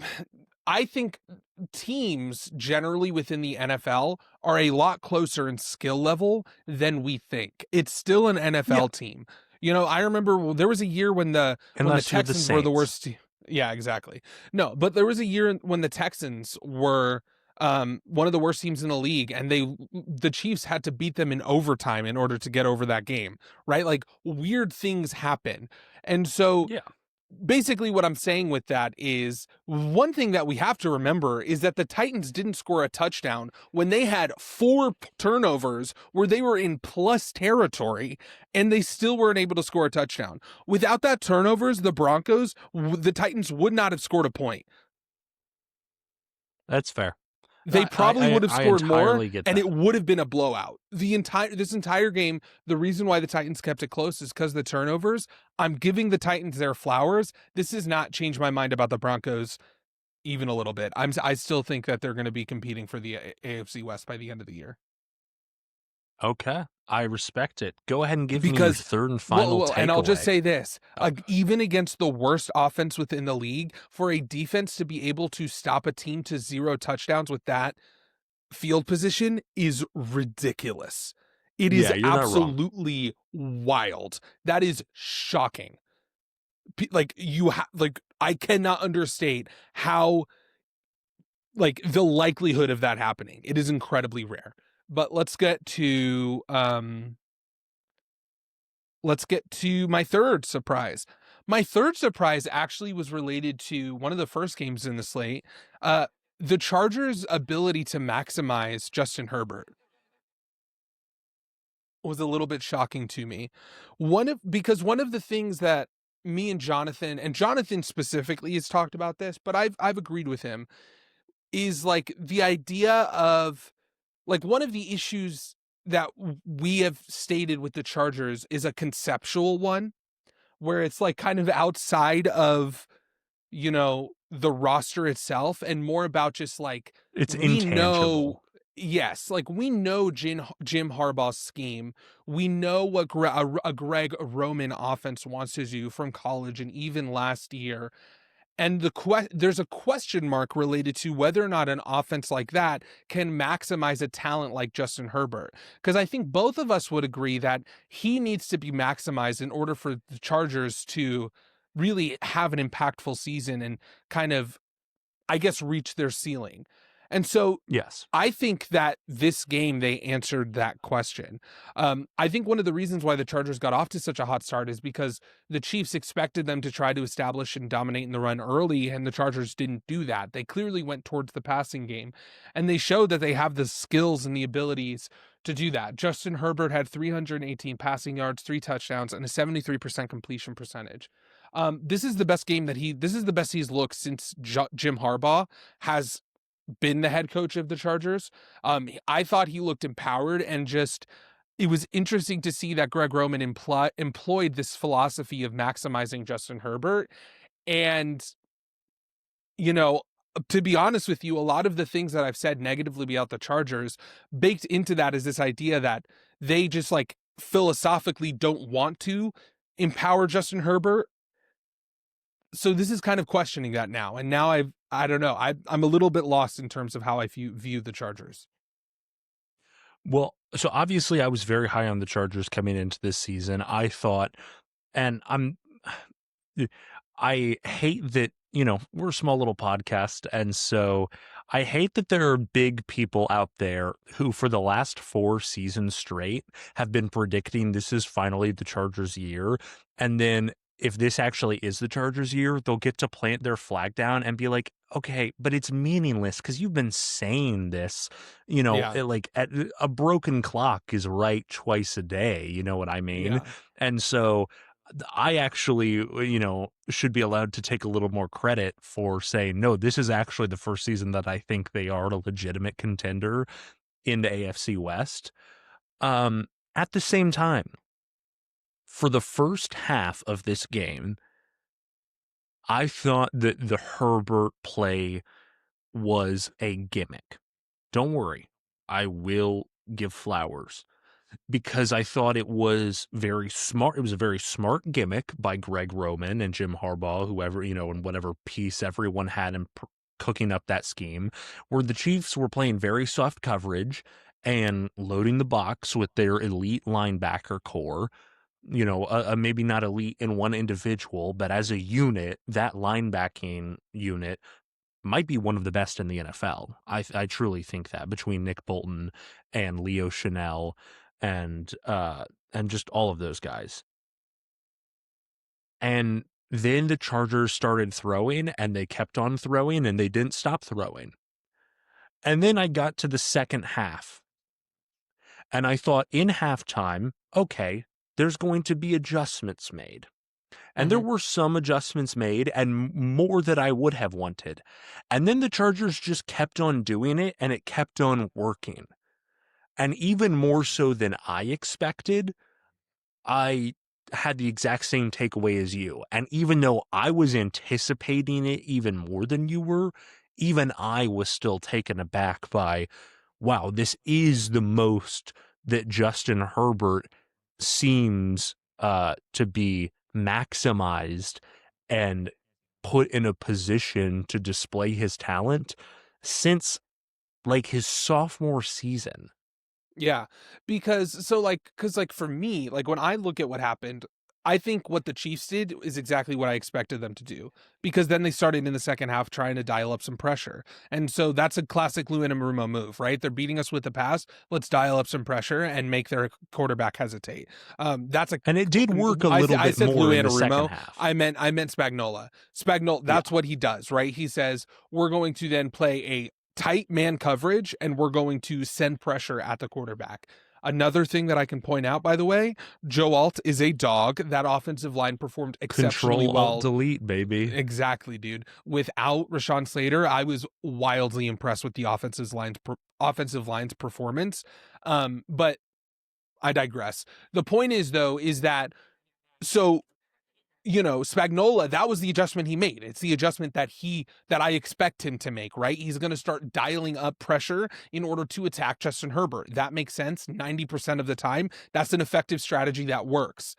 I think teams generally within the NFL are a lot closer in skill level than we think. It's still an Yeah, NFL team. I remember there was a year when the unless you're the Texans were the Saints. worst. Yeah, exactly. No, but there was a year when the Texans were one of the worst teams in the league, and the Chiefs had to beat them in overtime in order to get over that game, right? Like weird things happen. And so Yeah. basically what I'm saying with that is one thing that we have to remember is that the Titans didn't score a touchdown when they had four turnovers where they were in plus territory and they still weren't able to score a touchdown. Without that turnovers, the Titans would not have scored a point. That's fair. They probably would have I scored more entirely get and it that. would have been a blowout. This entire game, the reason why the Titans kept it close is because of the turnovers. I'm giving the Titans their flowers. This has not changed my mind about the Broncos even a little bit. I still think that they're going to be competing for the AFC West by the end of the year. Okay. I respect it. Go ahead and give me your Because third and final and I'll just takeaway. say this, Oh, even against the worst offense within the league, for a defense to be able to stop a team to zero touchdowns with that field position is ridiculous. It is yeah, you're not wrong. absolutely wild. That is shocking. I cannot understate how the likelihood of that happening. It is incredibly rare. But let's get to my third surprise. My third surprise actually was related to one of the first games in the slate. The Chargers' ability to maximize Justin Herbert was a little bit shocking to me. Because one of the things that me and Jonathan specifically has talked about this, but I've agreed with him, is like the idea of like one of the issues that we have stated with the Chargers is a conceptual one where it's like kind of outside of the roster itself and more about just like It's we know. intangible. Yes, like we know Jim Harbaugh's scheme. We know what a Greg Roman offense wants to do from college and even last year. And there's a question mark related to whether or not an offense like that can maximize a talent like Justin Herbert. Because I think both of us would agree that he needs to be maximized in order for the Chargers to really have an impactful season and kind of, I guess, reach their ceiling. And so Yes. I think that this game they answered that question. I think one of the reasons why the Chargers got off to such a hot start is because the Chiefs expected them to try to establish and dominate in the run early, and the Chargers didn't do that. They clearly went towards the passing game, and they showed that they have the skills and the abilities to do that. Justin Herbert had 318 passing yards, 3 touchdowns, and a 73% completion percentage. This is the best game that this is the best he's looked since Jim Harbaugh has been the head coach of the Chargers. I thought he looked empowered, and just it was interesting to see that Greg Roman employed this philosophy of maximizing Justin Herbert. And, you know, to be honest with you, a lot of the things that I've said negatively about the Chargers, baked into that is this idea that they just like philosophically don't want to empower Justin Herbert. So this is kind of questioning that now. And now I don't know. I'm a little bit lost in terms of how I view the Chargers. Well, so obviously I was very high on the Chargers coming into this season. I thought, and I hate that, we're a small little podcast. And so I hate that there are big people out there who, for the last 4 seasons straight, have been predicting this is finally the Chargers' year. And then if this actually is the Chargers' year, they'll get to plant their flag down and be like, okay, but it's meaningless because you've been saying this, Yeah. like a broken clock is right twice a day. You know what I mean? Yeah. And so I actually, should be allowed to take a little more credit for saying, no, this is actually the first season that I think they are a legitimate contender in the AFC West. At the same time, for the first half of this game, I thought that the Herbert play was a gimmick. Don't worry, I will give flowers. Because I thought it was very smart. It was a very smart gimmick by Greg Roman and Jim Harbaugh, whoever, and whatever piece everyone had in cooking up that scheme, where the Chiefs were playing very soft coverage and loading the box with their elite linebacker core. Maybe not elite in one individual, but as a unit, that linebacking unit might be one of the best in the NFL. I truly think that, between Nick Bolton and Leo Chanel and just all of those guys. And then the Chargers started throwing, and they kept on throwing, and they didn't stop throwing. And then I got to the second half, and I thought in halftime, okay, there's going to be adjustments made. And there Mm-hmm. were some adjustments made, and more that I would have wanted. And then the Chargers just kept on doing it, and it kept on working. And even more so than I expected, I had the exact same takeaway as you. And even though I was anticipating it even more than you were, even I was still taken aback by, wow, this is the most that Justin Herbert seems to be maximized and put in a position to display his talent since like his sophomore season. Yeah, because like for me, like when I look at what happened, I think what the Chiefs did is exactly what I expected them to do. Because then they started in the second half trying to dial up some pressure, and so that's a classic Lou Anarumo move, right? They're beating us with the pass. Let's dial up some pressure and make their quarterback hesitate. That's a And it did work a I, little I bit said Lou more in the second Anarumo. half. I meant Spagnola. Spagnola. Yeah. That's what he does, right? He says we're going to then play a tight man coverage, and we're going to send pressure at the quarterback. Another thing that I can point out, by the way, Joe Alt is a dog. That offensive line performed exceptionally Control Alt well. Delete, baby. Exactly, dude. Without Rashawn Slater, I was wildly impressed with the offensive line's performance. But I digress. The point is, though, is that so Spagnola, that was the adjustment he made. It's the adjustment that I expect him to make, right? He's going to start dialing up pressure in order to attack Justin Herbert. That makes sense 90% of the time. That's an effective strategy that works.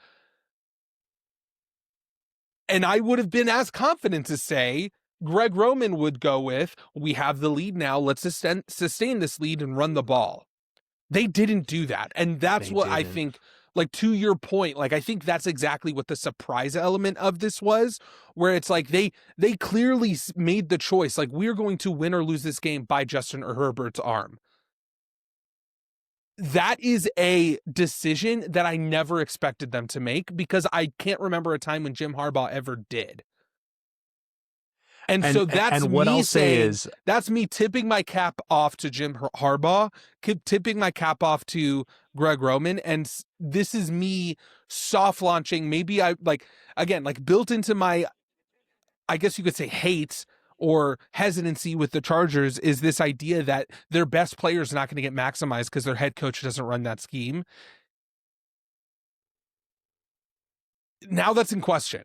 And I would have been as confident to say Greg Roman would go with, we have the lead now, let's sustain this lead and run the ball. They didn't do that. And that's They what I didn't. think, like, to your point, like, I think that's exactly what the surprise element of this was, where it's like they clearly made the choice, like, we're going to win or lose this game by Justin Herbert's arm. That is a decision that I never expected them to make, because I can't remember a time when Jim Harbaugh ever did. And so that's And what me I'll say saying, is, that's me tipping my cap off to Jim Harbaugh, tipping my cap off to Greg Roman. And this is me soft launching. Maybe I like, again, like built into my, I guess you could say, hate or hesitancy with the Chargers is this idea that their best player is not going to get maximized because their head coach doesn't run that scheme. Now that's in question.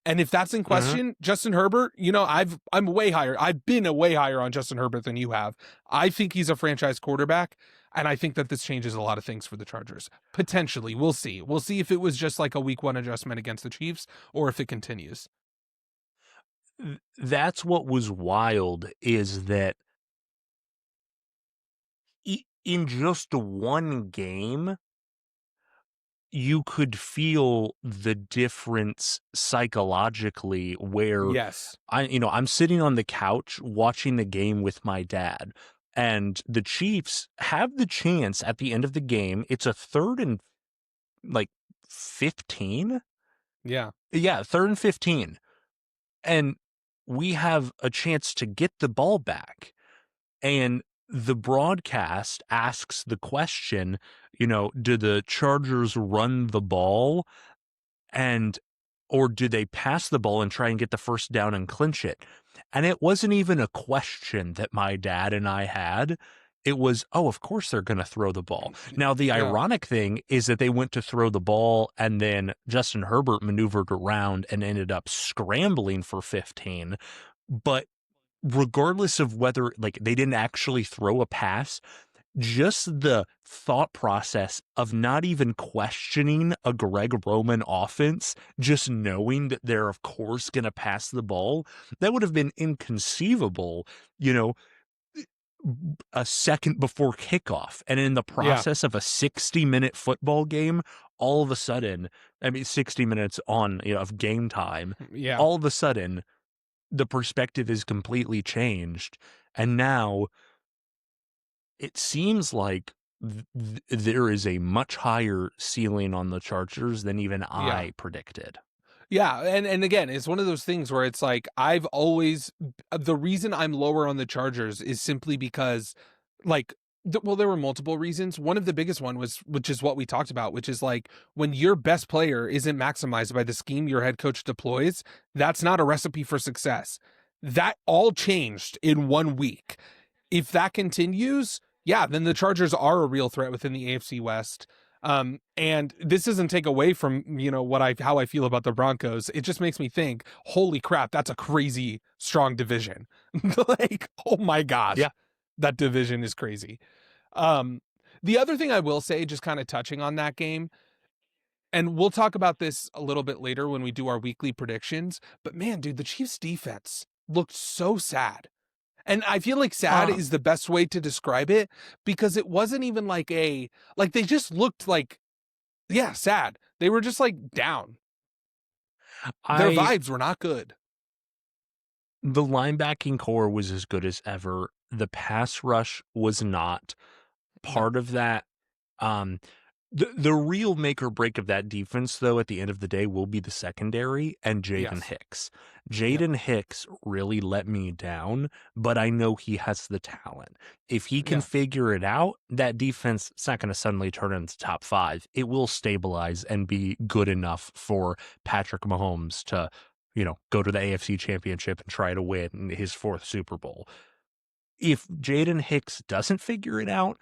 And if that's in mhm. question, Justin Herbert, you know, I'm way higher. I've been a way higher on Justin Herbert than you have. I think he's a franchise quarterback, and I think that this changes a lot of things for the Chargers. Potentially, we'll see. We'll see if it was just like a week one adjustment against the Chiefs or if it continues. That's what was wild, is that in just one game, you could feel the difference psychologically, where Yes. I'm sitting on the couch watching the game with my dad, and the Chiefs have the chance at the end of the game. It's a third and like 15. Yeah. Yeah, third and 15. And we have a chance to get the ball back. And the broadcast asks the question, do the Chargers run the ball, and or do they pass the ball and try and get the first down and clinch it? And it wasn't even a question that my dad and I had. It was, oh, of course they're going to throw the ball. Now, the Yeah. ironic thing is that they went to throw the ball, and then Justin Herbert maneuvered around and ended up scrambling for 15. But regardless of whether, like, they didn't actually throw a pass, just the thought process of not even questioning a Greg Roman offense, just knowing that they're of course going to pass the ball, that would have been inconceivable, you know, a second before kickoff. And in the Yeah. process of a 60-minute football game, all of a sudden, I mean, 60 minutes on, of game time, Yeah. all of a sudden, the perspective is completely changed. And now it seems like there is a much higher ceiling on the Chargers than even Yeah. I predicted. Yeah, and again, it's one of those things where it's like I've always, the reason I'm lower on the Chargers is simply because, like, well, there were multiple reasons. One of the biggest one was, which is what we talked about, which is like when your best player isn't maximized by the scheme your head coach deploys, that's not a recipe for success. That all changed in 1 week. If that continues, yeah, then the Chargers are a real threat within the AFC West. And this doesn't take away from, how I feel about the Broncos. It just makes me think, holy crap, that's a crazy strong division. Like, oh my gosh, Yeah. that division is crazy. Um, the other thing I will say, just kind of touching on that game, and we'll talk about this a little bit later when we do our weekly predictions, but man, dude, the Chiefs defense looked so sad. And I feel like sad Uh, is the best way to describe it, because it wasn't even like they just looked like, yeah, sad. They were just like down. Their I vibes were not good. The linebacking core was as good as ever. The pass rush was not. No. Part of that, um, the real make or break of that defense, though, at the end of the day, will be the secondary and Jaden Yes. Hicks. Yep. Jaden Hicks really let me down, but I know he has the talent. If he can Yeah. figure it out, that defense is not going to suddenly turn into top five. It will stabilize and be good enough for Patrick Mahomes to, go to the AFC Championship and try to win his fourth Super Bowl. If Jaden Hicks doesn't figure it out,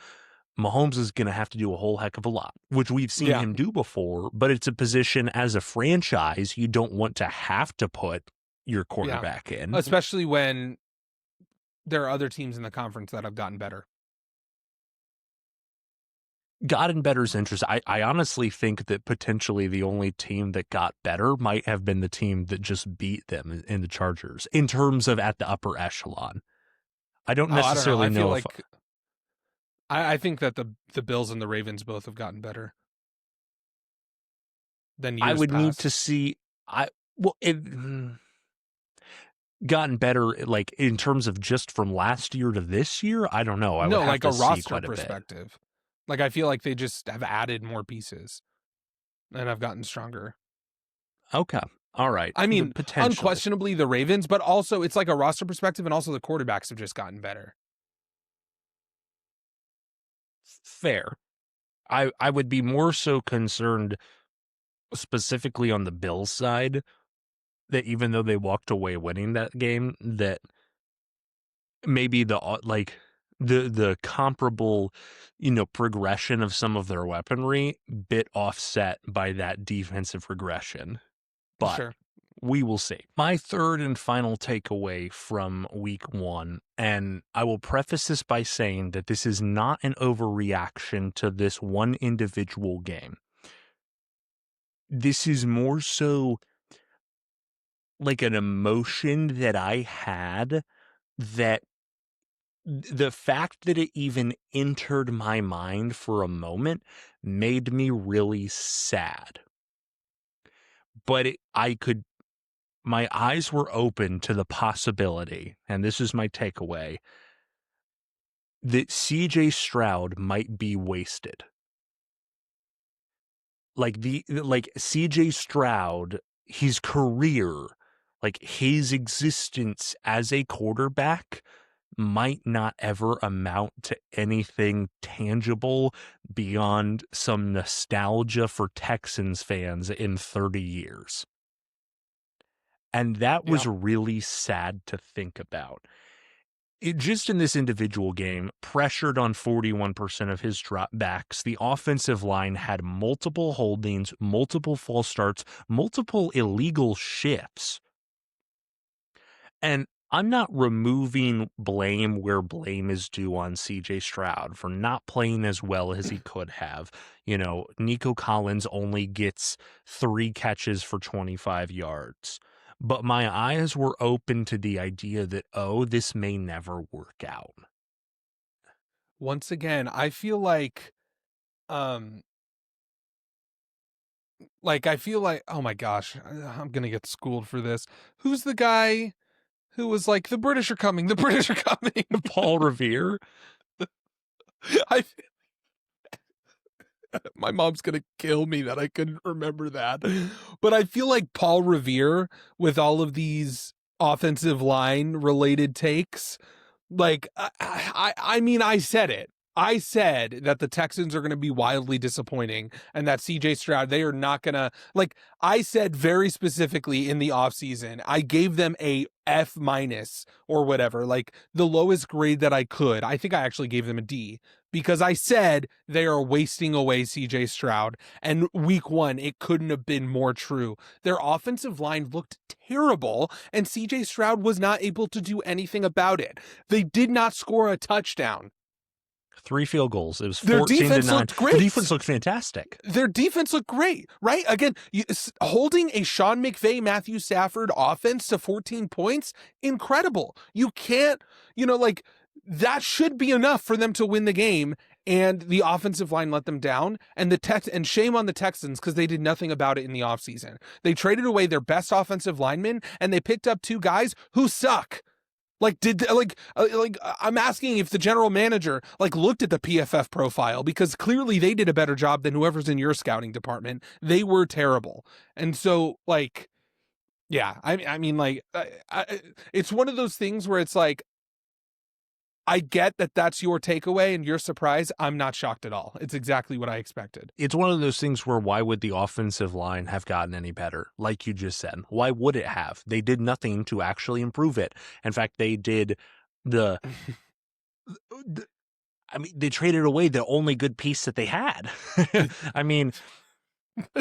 Mahomes is going to have to do a whole heck of a lot, which we've seen Yeah. him do before, but it's a position as a franchise you don't want to have to put your Yeah. quarterback in. Especially when there are other teams in the conference that have gotten better. gotten better is interesting. I honestly think that potentially the only team that got better might have been the team that just beat them in the Chargers in terms of at the upper echelon. I don't Oh, I don't know. necessarily I feel know if like I think that the Bills and the Ravens both have gotten better than I years would need to past. see. I well, it gotten better like in terms of just from last year to this year. I don't know. I would No, have like a to see roster quite a bit. perspective. Like I feel like they just have added more pieces and have gotten stronger. Okay, all right, I mean, potentially unquestionably the Ravens, but also it's like a roster perspective, and also the quarterbacks have just gotten better. fair. I would be more so concerned specifically on the Bills side that even though they walked away winning that game, that maybe the comparable, progression of some of their weaponry bit offset by that defensive regression. But Sure. we will see. My third and final takeaway from week one, and I will preface this by saying that this is not an overreaction to this one individual game. This is more so like an emotion that I had that the fact that it even entered my mind for a moment made me really sad. But my eyes were open to the possibility, and this is my takeaway, that CJ Stroud might be wasted. Like CJ Stroud, his career, like his existence as a quarterback might not ever amount to anything tangible beyond some nostalgia for Texans fans in 30 years. And that Yeah. was really sad to think about. Just in this individual game, pressured on 41% of his dropbacks, the offensive line had multiple holdings, multiple false starts, multiple illegal shifts. And I'm not removing blame where blame is due on CJ Stroud for not playing as well as he could have. Nico Collins only gets 3 catches for 25 yards. But my eyes were open to the idea that, oh, this may never work out. Once again, um I feel like, oh my gosh, I'm gonna get schooled for this. Who's the guy who was like, the British are coming, the British are coming? Paul Revere, I My mom's gonna kill me that I couldn't remember that. But I feel like Paul Revere, with all of these offensive line related takes, like I mean, I said it. I said that the Texans are going to be wildly disappointing and that CJ Stroud, they are not going to, like, I said very specifically in the offseason, I gave them a F minus or whatever, like the lowest grade that I could. I think I actually gave them a D because I said they are wasting away CJ Stroud. And week one, it couldn't have been more true. Their offensive line looked terrible, and CJ Stroud was not able to do anything about it. They did not score a touchdown. 3 field goals. It was Their 14 to defense 9. looked The defense great. looked fantastic. Their defense looked great, right? Again, holding a Sean McVay, Matthew Stafford offense to 14 points, incredible. You can't, like, that should be enough for them to win the game. And the offensive line let them down. And shame on the Texans because they did nothing about it in the offseason. They traded away their best offensive linemen and they picked up 2 guys who suck. Like, I'm asking if the general manager looked at the PFF profile, because clearly they did a better job than whoever's in your scouting department. They were terrible. And so, yeah, I mean, it's one of those things where it's like, I get that that's your takeaway and your surprise. I'm not shocked at all. It's exactly what I expected. It's one of those things where why would the offensive line have gotten any better? Like you just said, why would it have? They did nothing to actually improve it. In fact, they did the, I mean, they traded away the only good piece that they had. I mean,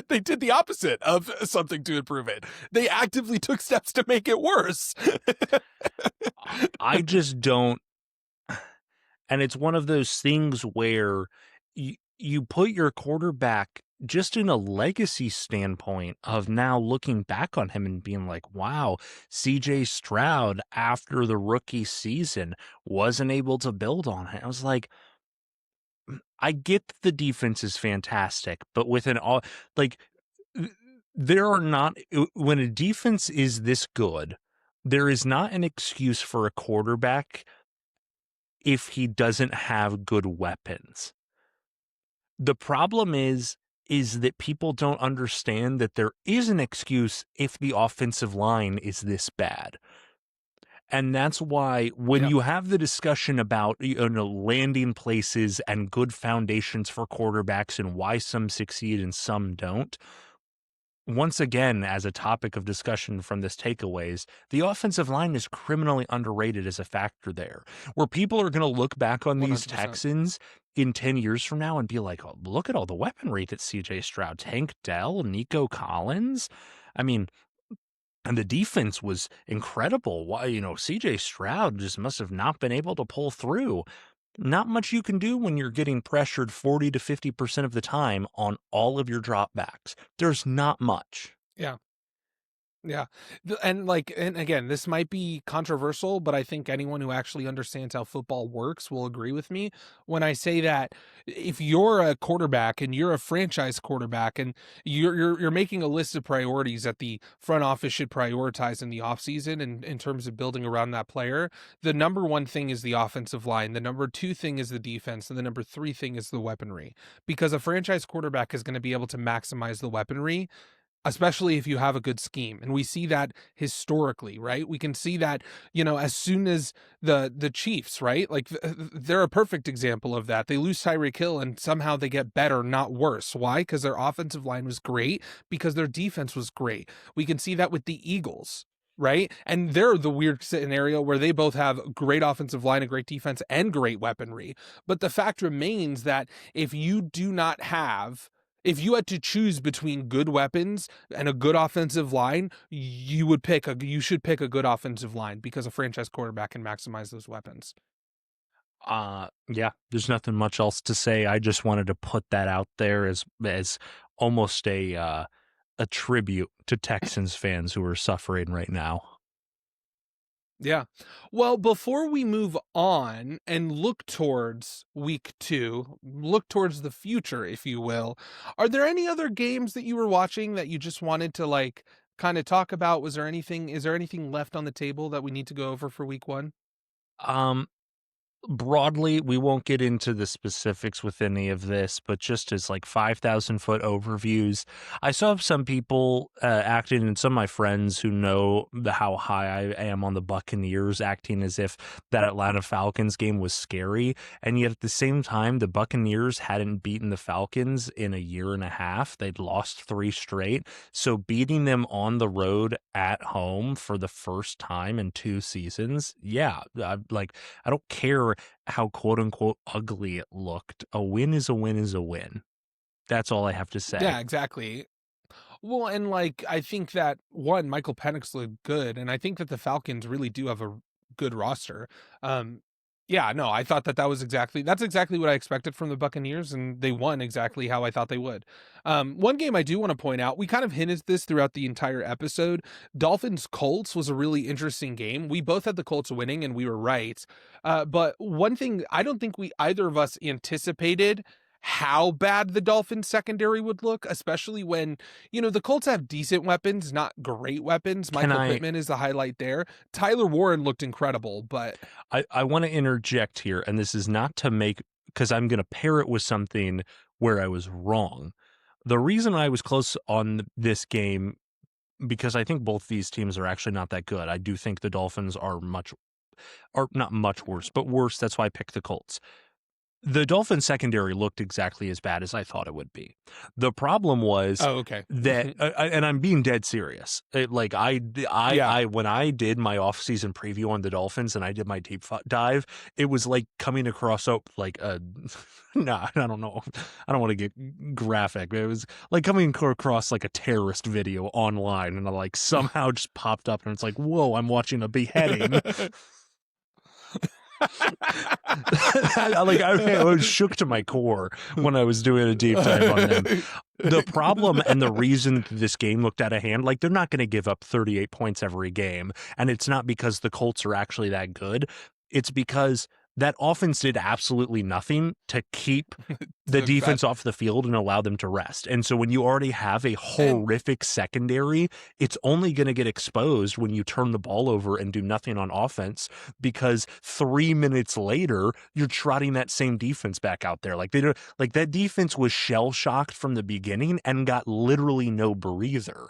They did the opposite of something to improve it. They actively took steps to make it worse. I just don't. And it's one of those things where you put your quarterback just in a legacy standpoint of now looking back on him and being like, wow, CJ Stroud after the rookie season wasn't able to build on it. I was like, I get that the defense is fantastic, but with an all like there are not when a defense is this good, there is not an excuse for a quarterback if he doesn't have good weapons. The problem is that people don't understand that there is an excuse if the offensive line is this bad. And that's why when Yeah. you have the discussion about landing places and good foundations for quarterbacks and why some succeed and some don't, once again, as a topic of discussion from this takeaways, the offensive line is criminally underrated as a factor there, where people are going to look back on these 100%. Texans in 10 years from now and be like, oh, look at all the weaponry that CJ Stroud, Tank Dell, Nico Collins. I mean, and the defense was incredible. Why, CJ Stroud just must have not been able to pull through. Not much you can do when you're getting pressured 40 to 50% of the time on all of your dropbacks. There's not much. Yeah. Yeah. And again, this might be controversial, but I think anyone who actually understands how football works will agree with me when I say that if you're a quarterback and you're a franchise quarterback and you're making a list of priorities that the front office should prioritize in the offseason and in terms of building around that player, the number one thing is the offensive line, the number two thing is the defense, and the number three thing is the weaponry. Because a franchise quarterback is going to be able to maximize the weaponry, especially if you have a good scheme. And we see that historically, right? We can see that, as soon as the Chiefs, right? Like they're a perfect example of that. They lose Tyreek Hill and somehow they get better, not worse. Why? Because their offensive line was great, because their defense was great. We can see that with the Eagles. Right. And they're the weird scenario where they both have great offensive line, a great defense, and great weaponry. But the fact remains that if you had to choose between good weapons and a good offensive line, you should pick a good offensive line because a franchise quarterback can maximize those weapons. Yeah, there's nothing much else to say. I just wanted to put that out there as almost a tribute to Texans fans who are suffering right now. Yeah. Well, before we move on and look towards week 2, look towards the future, if you will, are there any other games that you were watching that you just wanted to kind of talk about? Is there anything left on the table that we need to go over for week 1? Um, Broadly, we won't get into the specifics with any of this, but just as like 5,000-foot overviews, I saw some people acting, and some of my friends who know how high I am on the Buccaneers, acting as if that Atlanta Falcons game was scary. And yet at the same time, the Buccaneers hadn't beaten the Falcons in a year and a half. They'd lost 3 straight. So beating them on the road at home for the first time in 2 seasons, yeah, I don't care how quote unquote ugly it looked. A win is a win is a win. That's all I have to say. Yeah, exactly. Well, and I think that Michael Penix looked good, and I think that the Falcons really do have a good roster. Um, yeah, no, I thought that's exactly what I expected from the Buccaneers, and they won exactly how I thought they would. One game I do want to point out, we kind of hinted this throughout the entire episode. Dolphins Colts was a really interesting game. We both had the Colts winning, and we were right. But one thing I don't think either of us anticipated how bad the Dolphins secondary would look, especially when, the Colts have decent weapons, not great weapons. Can Michael I Pittman is the highlight there. Tyler Warren looked incredible, but I want to interject here, and this is not to make, because I'm going to pair it with something where I was wrong. The reason I was close on this game, because I think both these teams are actually not that good. I do think the Dolphins are not much worse, but worse. That's why I picked the Colts. The Dolphins secondary looked exactly as bad as I thought it would be. The problem was oh, okay. that, and I'm being dead serious. Yeah. When I did my off-season preview on the Dolphins and I did my deep dive, it was like coming across like a, nah, I don't know. I don't want to get graphic. It was like coming across like a terrorist video online, and I somehow just popped up, and it's like, whoa, I'm watching a beheading. I was shook to my core when I was doing a deep dive on them. The problem and the reason this game looked out of hand, like they're not going to give up 38 points every game. And it's not because the Colts are actually that good. It's because that offense did absolutely nothing to keep the defense off the field and allow them to rest. And so when you already have a horrific secondary, it's only going to get exposed when you turn the ball over and do nothing on offense, because 3 minutes later, you're trotting that same defense back out there. Like that defense was shell shocked from the beginning and got literally no breather.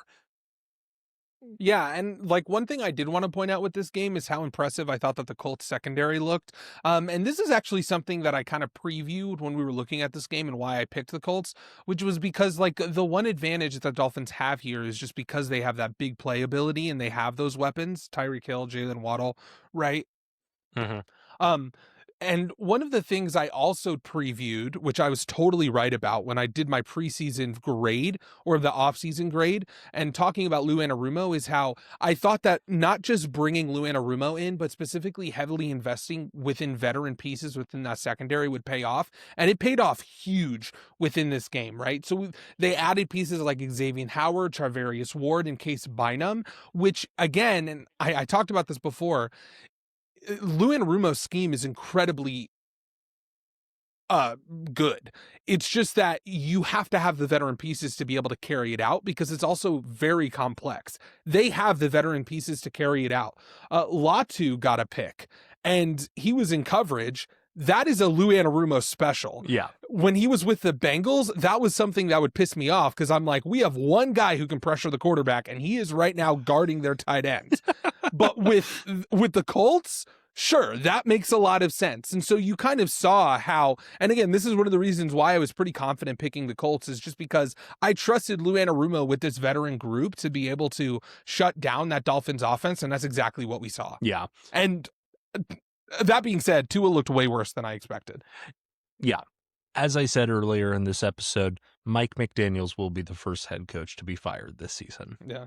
Yeah, and like one thing I did want to point out with this game is how impressive I thought that the Colts secondary looked. And this is actually something that I kind of previewed when we were looking at this game and why I picked the Colts, which was because like the one advantage that the Dolphins have here is just because they have that big playability and they have those weapons, Tyreek Hill, Jalen Waddle, right? Mm-hmm. Um, and one of the things I also previewed, which I was totally right about when I did my preseason grade or the offseason grade, and talking about Lou Anarumo, is how I thought that not just bringing Lou Anarumo in, but specifically heavily investing within veteran pieces within that secondary would pay off. And it paid off huge within this game, right? So they added pieces like Xavier Howard, Charvarius Ward, and Case Bynum, which again, and I talked about this before, Lou Anarumo's scheme is incredibly good. It's just that you have to have the veteran pieces to be able to carry it out because it's also very complex. They have the veteran pieces to carry it out. Latu got a pick and he was in coverage. That is a Lou Anarumo special. Yeah. When he was with the Bengals, that was something that would piss me off because I'm like, we have one guy who can pressure the quarterback and he is right now guarding their tight ends. But with the Colts, sure, that makes a lot of sense. And so you kind of saw how, and again, this is one of the reasons why I was pretty confident picking the Colts, is just because I trusted Lou Anarumo with this veteran group to be able to shut down that Dolphins offense. And that's exactly what we saw. Yeah. And that being said, Tua looked way worse than I expected. Yeah. As I said earlier in this episode, Mike McDaniels will be the first head coach to be fired this season. Yeah.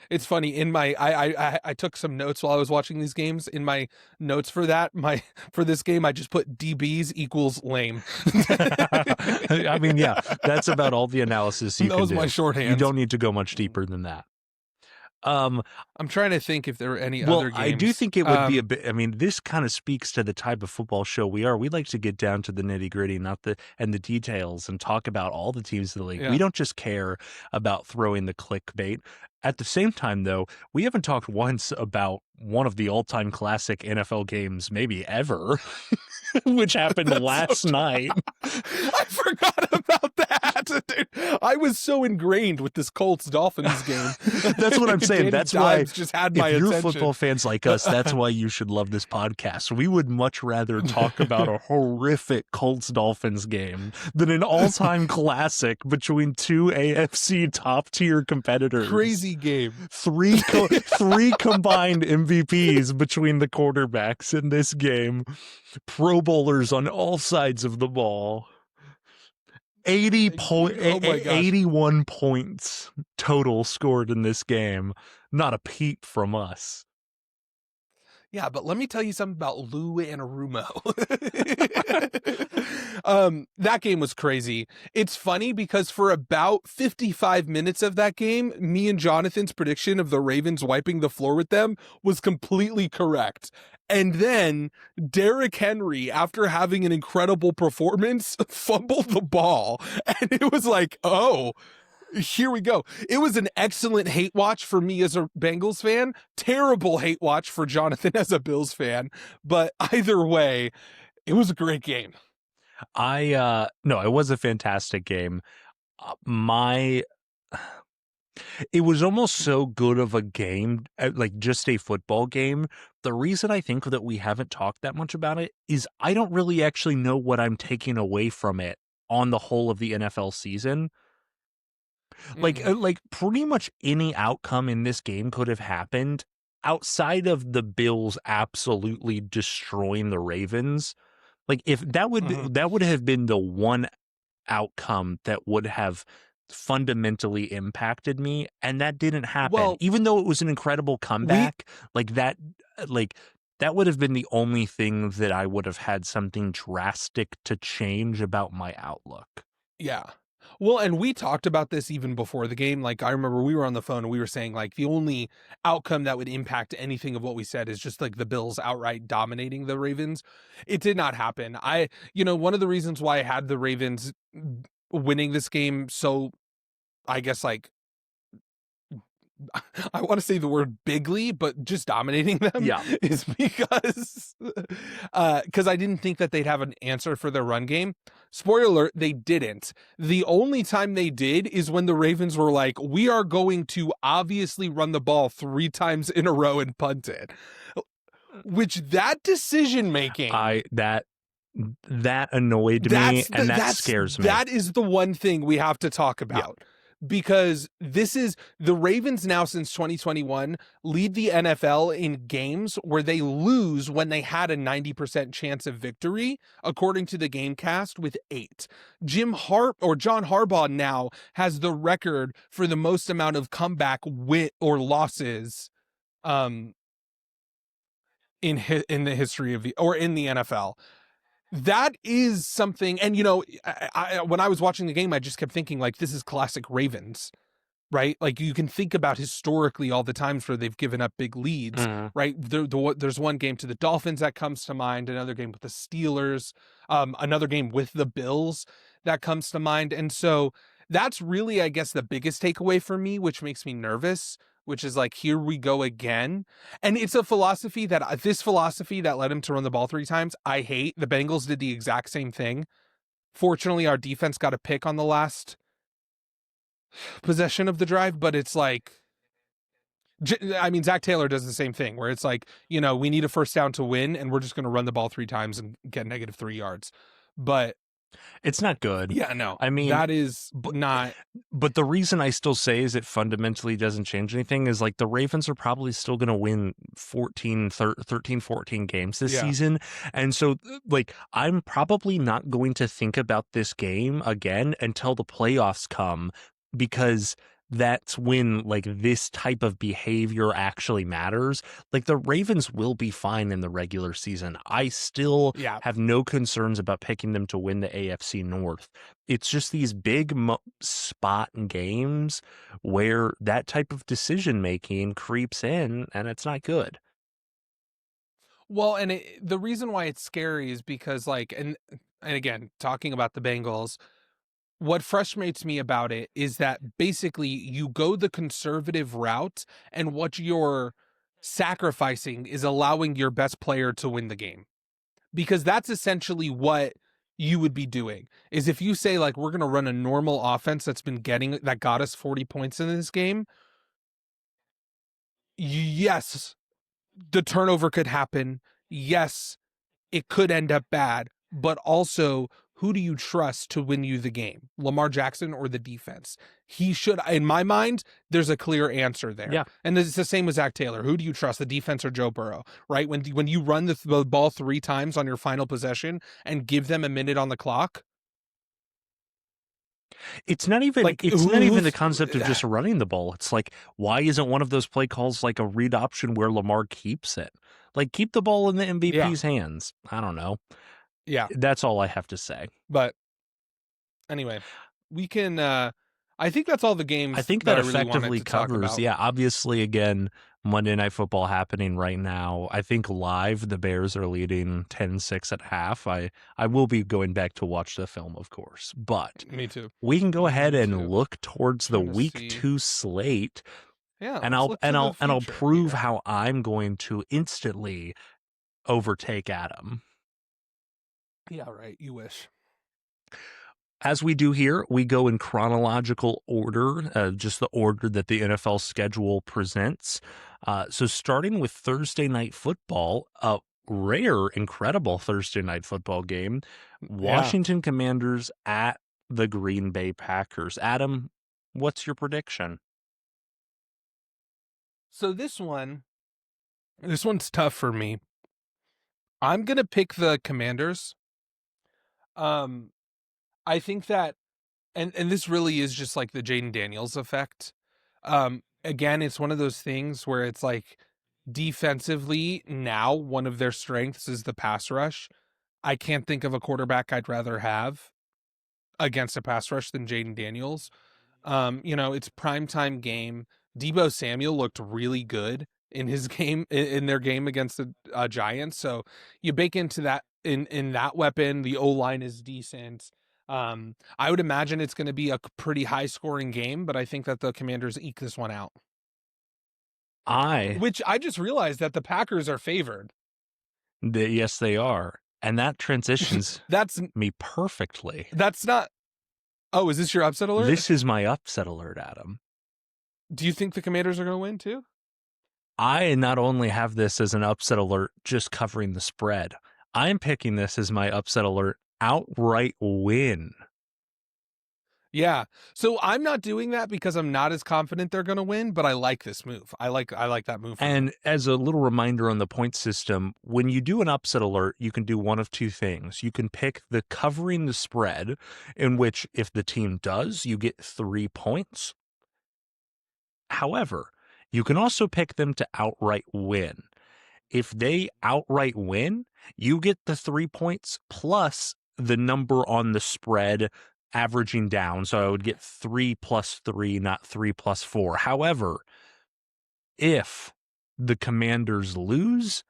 It's funny, in my I took some notes while I was watching these games. In my notes for this game, I just put DBs equals lame. I mean, yeah, that's about all the analysis you can do. That was my shorthand. You don't need to go much deeper than that. I'm trying to think if there were any other games. I do think it would be a bit. I mean, this kind of speaks to the type of football show we are. We like to get down to the nitty gritty, and the details, and talk about all the teams of the league. Yeah. We don't just care about throwing the clickbait. At the same time, though, we haven't talked once about one of the all-time classic NFL games, maybe ever, which happened last night. I forgot about that, dude. I was so ingrained with this Colts-Dolphins game. That's what I'm saying. That's why just had my attention. If you're football fans like us, that's why you should love this podcast. We would much rather talk about a horrific Colts-Dolphins game than an all-time classic between two AFC top-tier competitors. Crazy game. Three combined MVPs between the quarterbacks in this game. Pro Bowlers on all sides of the ball. 81 points total scored in this game. Not a peep from us. Yeah, but let me tell you something about Lou Anarumo. That game was crazy. It's funny because for about 55 minutes of that game, me and Jonathan's prediction of the Ravens wiping the floor with them was completely correct. And then Derrick Henry, after having an incredible performance, fumbled the ball. And it was like, oh, here we go. It was an excellent hate watch for me as a Bengals fan. Terrible hate watch for Jonathan as a Bills fan. But either way, it was a great game. No, it was a fantastic game. It was almost so good of a game, like just a football game. The reason I think that we haven't talked that much about it is I don't really actually know what I'm taking away from it on the whole of the NFL season. Like pretty much any outcome in this game could have happened outside of the Bills absolutely destroying the Ravens. Like if that would have been the one outcome that would have fundamentally impacted me, and that didn't happen. Even though it was an incredible comeback, that would have been the only thing that I would have had something drastic to change about my outlook. Yeah. Well, and we talked about this even before the game. Like, I remember we were on the phone and we were saying, like, the only outcome that would impact anything of what we said is just like the Bills outright dominating the Ravens. It did not happen. One of the reasons why I had the Ravens winning this game so, I guess, like, I want to say the word bigly, but just dominating them Yeah. is because I didn't think that they'd have an answer for their run game. Spoiler alert, they didn't. The only time they did is when the Ravens were like, we are going to obviously run the ball 3 times in a row and punt it. Which that decision making, I that annoyed me and that scares me. that is the one thing we have to talk Yeah. about, because this is the Ravens now since 2021 lead the NFL in games where they lose when they had a 90% chance of victory, according to the Gamecast, with 8. John Harbaugh now has the record for the most amount of comeback win or losses um in the history of in the NFL. That is something. And when I was watching the game, I just kept thinking, like, this is classic Ravens, right? Like, you can think about historically all the times where they've given up big leads, Mhm. right? There's one game to the Dolphins that comes to mind, another game with the Steelers, another game with the Bills that comes to mind. And so that's really, I guess, the biggest takeaway for me, which makes me nervous, which is like, here we go again. And it's a philosophy that this philosophy that led him to run the ball 3 times, I hate. The Bengals did the exact same thing. Fortunately, our defense got a pick on the last possession of the drive, but it's like, I mean, Zach Taylor does the same thing where it's like, we need a first down to win and we're just going to run the ball 3 times and get -3 yards. But It's not good. yeah, no, I mean, that is but not. but the reason I still say is it fundamentally doesn't change anything is like the Ravens are probably still going to win 13, 14 games this Yeah. season. And so like I'm probably not going to think about this game again until the playoffs come, because that's when like this type of behavior actually matters. Like the Ravens will be fine in the regular season. I still Yeah. have no concerns about picking them to win the AFC North. It's just these big spot games where that type of decision making creeps in and it's not good. Well, and the reason why it's scary is because, like, and again, talking about the Bengals, what frustrates me about it is that basically you go the conservative route, and what you're sacrificing is allowing your best player to win the game. Because that's essentially what you would be doing, is if you say, like, we're going to run a normal offense that got us 40 points in this game. Yes, the turnover could happen. Yes, it could end up bad, but also, who do you trust to win you the game? Lamar Jackson or the defense? He should, in my mind, there's a clear answer there. Yeah. And it's the same with Zach Taylor. Who do you trust, the defense or Joe Burrow, right? When you run the ball 3 times on your final possession and give them a minute on the clock, like, It's not even the concept of just running the ball. It's like, why isn't one of those play calls like a read option where Lamar keeps it? Like keep the ball in the yeah, MVP's hands. I don't know. yeah. That's all I have to say. But anyway, we can, I think that's all the I games think that that I really wanted effectively to talk covers, about. yeah, obviously, again, Monday Night Football happening right now. I think live, the Bears are leading 10-6 at half. I will be going back to watch the film, of course, but Me too. we can go ahead Me and too. look towards the Trying to week see. 2 slate, Yeah, and let's look to the I'll future prove here. how I'm going to instantly overtake Adam. Yeah, right. You wish. As we do here, we go in chronological order, just the order that the NFL schedule presents. So starting with Thursday Night Football, a rare, incredible Thursday Night Football game, Yeah. Washington Commanders at the Green Bay Packers. Adam, what's your prediction? So this one's tough for me. I'm gonna pick the Commanders. Um, I think that, and this really is just like the Jaden Daniels effect. Again, it's one of those things where it's like defensively now one of their strengths is the pass rush. I can't think of a quarterback I'd rather have against a pass rush than Jaden Daniels. It's primetime game. Debo Samuel looked really good in his game in their game against the Giants. So you bake into that in that weapon. The O line is decent. I would imagine it's going to be a pretty high scoring game, but I think that the Commanders eke this one out. I, Which I just realized that the Packers are favored. yes, they are. And that transitions That's me perfectly. that's not. Oh, is this your upset alert? This is my upset alert, Adam. Do you think the Commanders are going to win too? I not only have this as an upset alert just covering the spread, I'm picking this as my upset alert outright win. Yeah. So I'm not doing that because I'm not as confident they're going to win, but I like this move. I like that move from them. And as a little reminder on the point system, when you do an upset alert, you can do one of two things. You can pick the covering the spread, in which if the team does, you get 3 points. However, you can also pick them to outright win. If they outright win, you get the 3 points plus the number on the spread averaging down. So I would get 3 plus 3, not 3 plus 4. However, if the Commanders lose,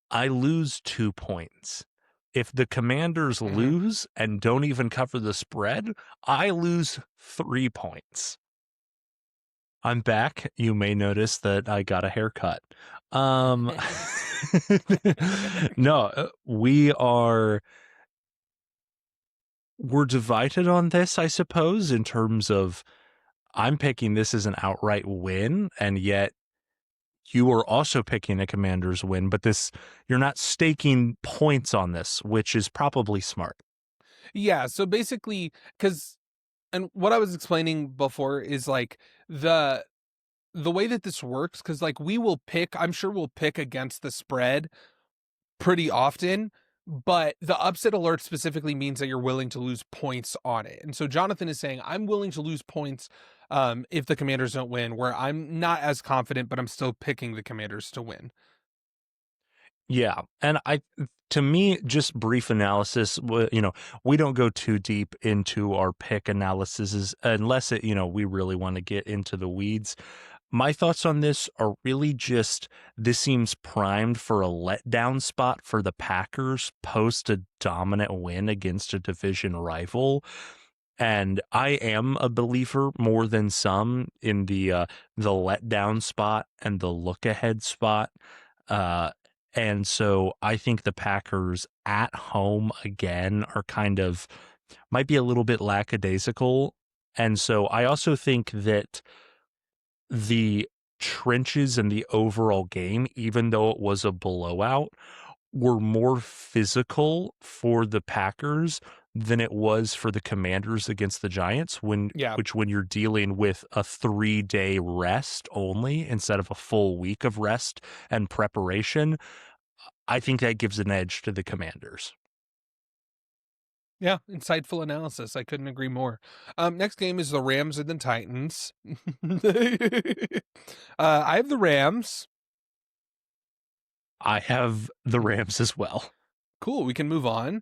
I lose 2 points. If the Commanders lose and don't even cover the spread, I lose 3 points. I'm back. You may notice that I got a haircut. No, we're divided on this, I suppose, in terms of I'm picking this as an outright win, and yet you are also picking a Commander's win, but you're not staking points on this, which is probably smart. Yeah. So basically, and what I was explaining before is like the way that this works, because like I'm sure we'll pick against the spread pretty often, but the upset alert specifically means that you're willing to lose points on it. And so Jonathan is saying, I'm willing to lose points if the Commanders don't win, where I'm not as confident, but I'm still picking the Commanders to win. Yeah. And to me, just brief analysis, we don't go too deep into our pick analysis unless we really want to get into the weeds. My thoughts on this are really just this seems primed for a letdown spot for the Packers post a dominant win against a division rival. And I am a believer more than some in the letdown spot and the look ahead spot. And so I think the Packers at home again are might be a little bit lackadaisical. And so I also think that the trenches and the overall game, even though it was a blowout, were more physical for the Packers than it was for the Commanders against the Giants when you're dealing with a 3-day rest only instead of a full week of rest and preparation. I think that gives an edge to the Commanders. Yeah, insightful analysis. I couldn't agree more. Next game is the Rams and the Titans. I have the Rams. I have the Rams as well. Cool. We can move on.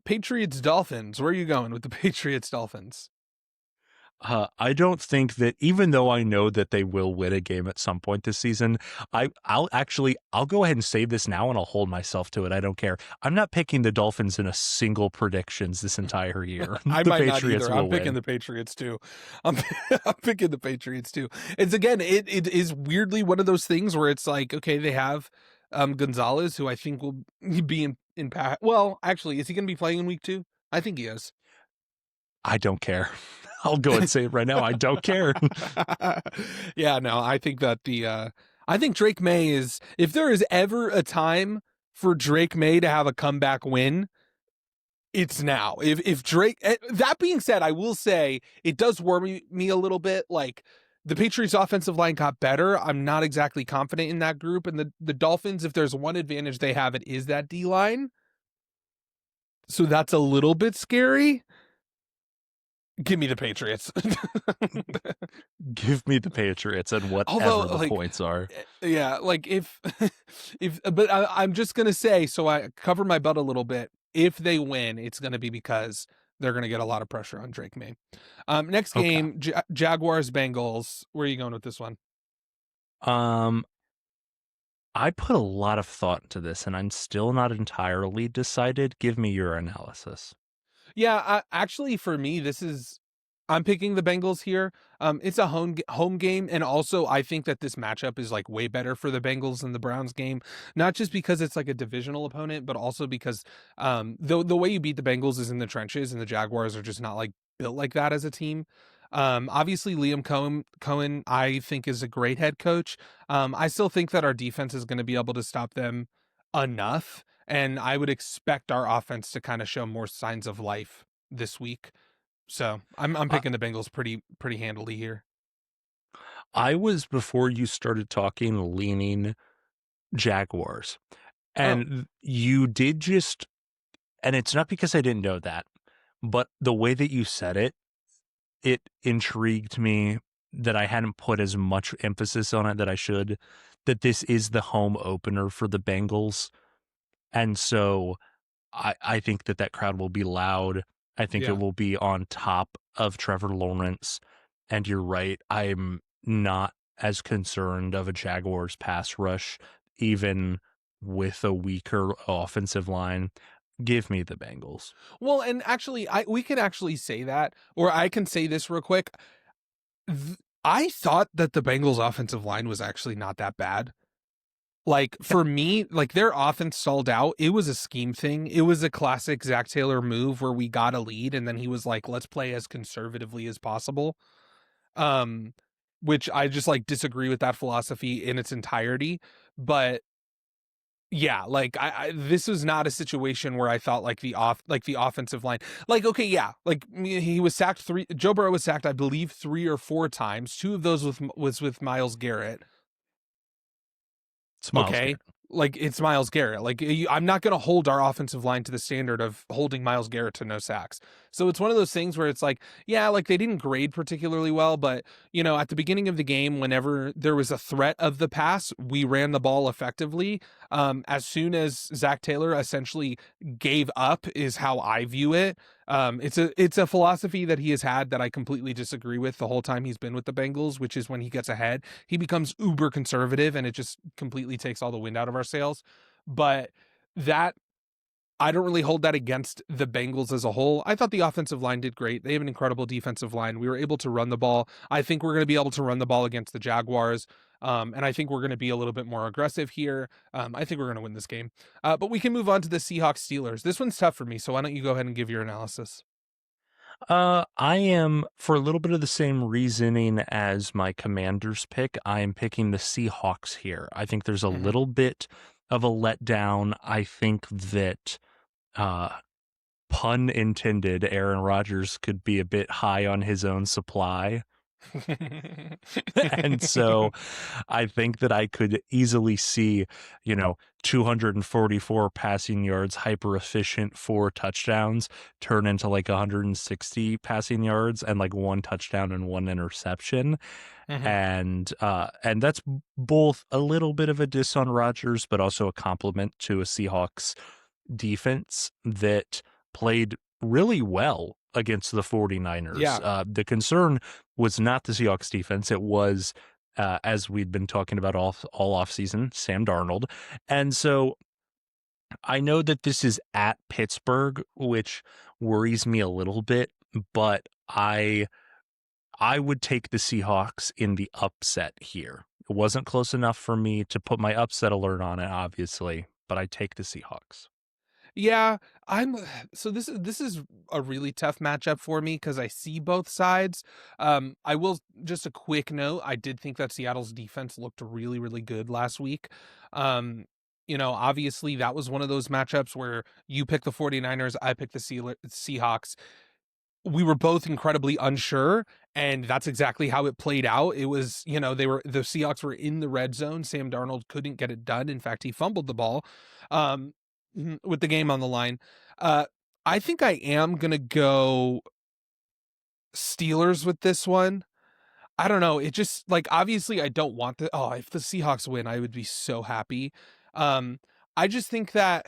Patriots Dolphins. Where are you going with the Patriots Dolphins? I don't think that, even though I know that they will win a game at some point this season, I'll go ahead and say this now and I'll hold myself to it. I don't care. I'm not picking the Dolphins in a single predictions this entire year. I The might Patriots not either. will I'm picking win. the Patriots too. I'm picking the Patriots too. It's again, it is weirdly one of those things where it's like, okay, they have Gonzalez, who I think will be in well, actually, is he going to be playing in week 2? I think he is. I don't care. I'll go and say it right now. I don't care. Yeah, no, I think that I think Drake May if there is ever a time for Drake May to have a comeback win, it's now. If Drake, that being said, I will say it does worry me a little bit. Like the Patriots offensive line got better. I'm not exactly confident in that group. And the Dolphins, if there's one advantage they have, it is that D line. So that's a little bit scary. Give me the Patriots. Give me the Patriots and Although, whatever the like, points are. yeah, like if, but I'm just gonna say, so I cover my butt a little bit. If they win, it's gonna be because they're gonna get a lot of pressure on Drake May. Next Okay. game, Jaguars Bengals. Where are you going with this one? Um, I put a lot of thought into this and I'm still not entirely decided. Give me your analysis. Yeah, actually, for me, I'm picking the Bengals here. It's a home game, and also I think that this matchup is like way better for the Bengals than the Browns game. Not just because it's like a divisional opponent, but also because the way you beat the Bengals is in the trenches, and the Jaguars are just not like built like that as a team. Obviously, Liam Cohen, I think, is a great head coach. I still think that our defense is going to be able to stop them enough, and I would expect our offense to kind of show more signs of life this week. So I'm I, picking the Bengals pretty handily here. I was, before you started talking, leaning Jaguars. Oh, And you did just, and it's not because I didn't know that, but the way that you said it, it intrigued me that I hadn't put as much emphasis on it that I should, that this is the home opener for the Bengals. And so I think that that crowd will be loud. I think it yeah. will be on top of Trevor Lawrence. And you're right. I'm not as concerned of a Jaguars pass rush, even with a weaker offensive line. Give me the Bengals. Well, and actually, I we can actually say that, or I can say this real quick. I thought that the Bengals' offensive line was actually not that bad. Like for me, like their offense stalled out. It was a scheme thing. It was a classic Zach Taylor move where we got a lead and then he was like, let's play as conservatively as possible. Um, which I just like disagree with that philosophy in its entirety. But yeah, like this was not a situation where I thought like the offensive line, like, okay, yeah, like he was sacked Joe Burrow was sacked, I believe, 3 or 4 times. Two of those was with Miles Garrett. It's Miles Okay. Garrett. Like it's Miles Garrett. Like I'm not going to hold our offensive line to the standard of holding Miles Garrett to no sacks. So it's one of those things where it's like, yeah, like they didn't grade particularly well, but at the beginning of the game, whenever there was a threat of the pass, we ran the ball effectively. As soon as Zach Taylor essentially gave up, is how I view it. It's a philosophy that he has had that I completely disagree with the whole time he's been with the Bengals, which is when he gets ahead, he becomes uber conservative and it just completely takes all the wind out of our sails. But that I don't really hold that against the Bengals as a whole. I thought the offensive line did great. They have an incredible defensive line. We were able to run the ball. I think we're going to be able to run the ball against the Jaguars. And I think we're going to be a little bit more aggressive here. I think we're going to win this game. But we can move on to the Seahawks Steelers. This one's tough for me. So why don't you go ahead and give your analysis? I am, for a little bit of the same reasoning as my Commanders pick, I am picking the Seahawks here. I think there's a Mhm. little bit of a letdown. I think that, uh, pun intended, Aaron Rodgers could be a bit high on his own supply. And so I think that I could easily see, 244 passing yards, hyper efficient, 4 touchdowns turn into like 160 passing yards and like 1 touchdown and 1 interception. Mhm. And that's both a little bit of a diss on Rodgers, but also a compliment to a Seahawks defense that played really well against the 49ers. Yeah. The concern was not the Seahawks defense. It was, as we'd been talking about all off season, Sam Darnold. And so I know that this is at Pittsburgh, which worries me a little bit, but I would take the Seahawks in the upset here. It wasn't close enough for me to put my upset alert on it, obviously, but I take the Seahawks. Yeah, I'm so this is a really tough matchup for me because I see both sides. I will just a quick note, I did think that Seattle's defense looked really, really good last week. Obviously that was one of those matchups where you pick the 49ers, I pick the Seahawks. We were both incredibly unsure, and that's exactly how it played out. It was, the Seahawks were in the red zone. Sam Darnold couldn't get it done. In fact, he fumbled the ball um, with the game on the line. Uh, I think I am gonna go. Steelers with this one. I don't know. It just like obviously I don't want the if the Seahawks win, I would be so happy. Um, I just think that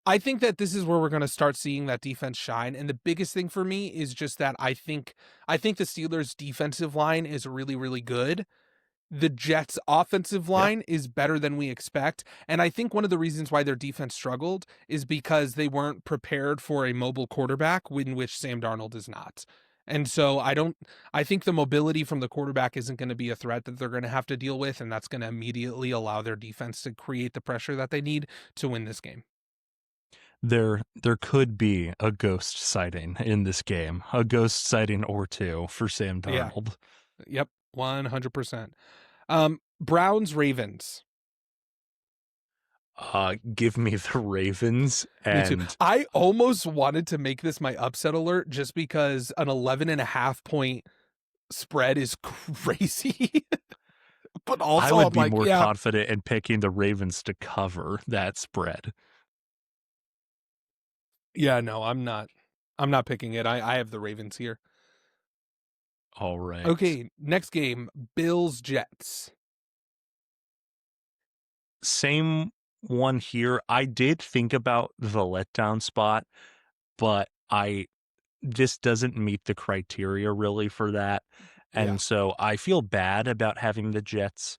I think that this is where we're going to start seeing that defense shine. And the biggest thing for me is just that I think the Steelers defensive line is really, really good. The Jets offensive Yep. line is better than we expect. And I think one of the reasons why their defense struggled is because they weren't prepared for a mobile quarterback, in which Sam Darnold is not. And so I think the mobility from the quarterback isn't going to be a threat that they're going to have to deal with. And that's going to immediately allow their defense to create the pressure that they need to win this game. There could be a ghost sighting in this game, a ghost sighting or two for Sam Yeah. Darnold. Yep. 100%. Browns, Ravens. Give me the Ravens Me too. and I almost wanted to make this my upset alert just because an 11.5 point spread is crazy. But I also, would I'm be like, more yeah, confident in picking the Ravens to cover that spread. yeah, no, I'm not. I'm not picking it. I have the Ravens here. All right. Okay, next game, Bills Jets. Same one here. I did think about the letdown spot, but I this doesn't meet the criteria really for that. Yeah. And so I feel bad about having the Jets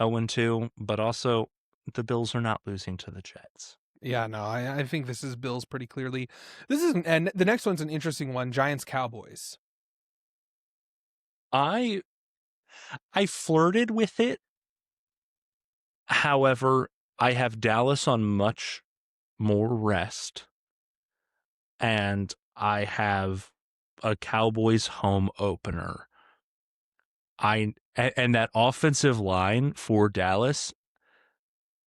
0-2, but also the Bills are not losing to the Jets. Yeah, no, I think this is Bills pretty clearly. This is and the next one's an interesting one, Giants Cowboys. I I flirted with it. However, I have Dallas on much more rest, and I have a Cowboys home opener. And that offensive line for Dallas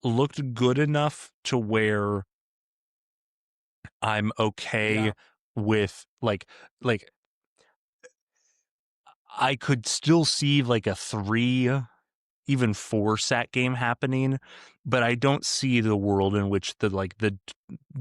looked good enough to where I'm Yeah. okay with like I could still see like a 3, even 4 sack game happening, but I don't see the world in which the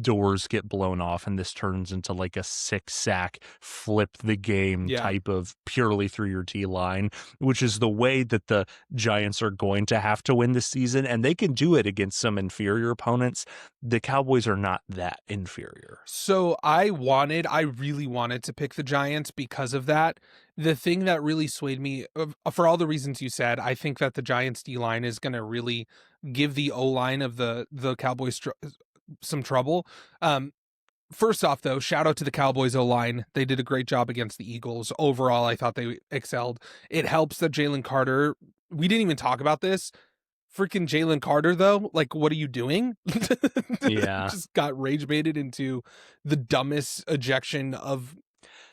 doors get blown off and this turns into like a 6 sack flip the game Yeah. type of purely through your T line, which is the way that the Giants are going to have to win this season, and they can do it against some inferior opponents. The Cowboys are not that inferior. So I really wanted to pick the Giants because of that. The thing that really swayed me, for all the reasons you said, I think that the Giants D line is going to really give the O line of the Cowboys some trouble. Um, First off, though, shout out to the Cowboys O line. They did a great job against the Eagles. Overall, I thought they excelled. It helps that Jalen Carter. We didn't even talk about this. Freaking Jalen Carter, though, like, what are you doing? Yeah. Just got rage baited into the dumbest ejection of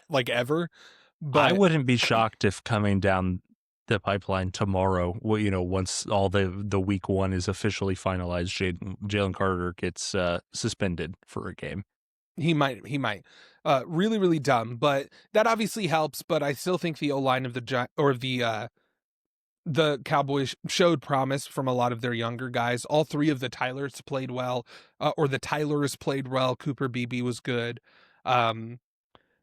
like ever. I But wouldn't be shocked if coming down the pipeline tomorrow, once all the week one is officially finalized, Jalen Carter gets suspended for a game. he might. Really, really dumb. But that obviously helps. But I still think the O line of the Cowboys showed promise from a lot of their younger guys. All three of the Tylers played well, or the Tylers played well. Cooper Beebe was good. Um,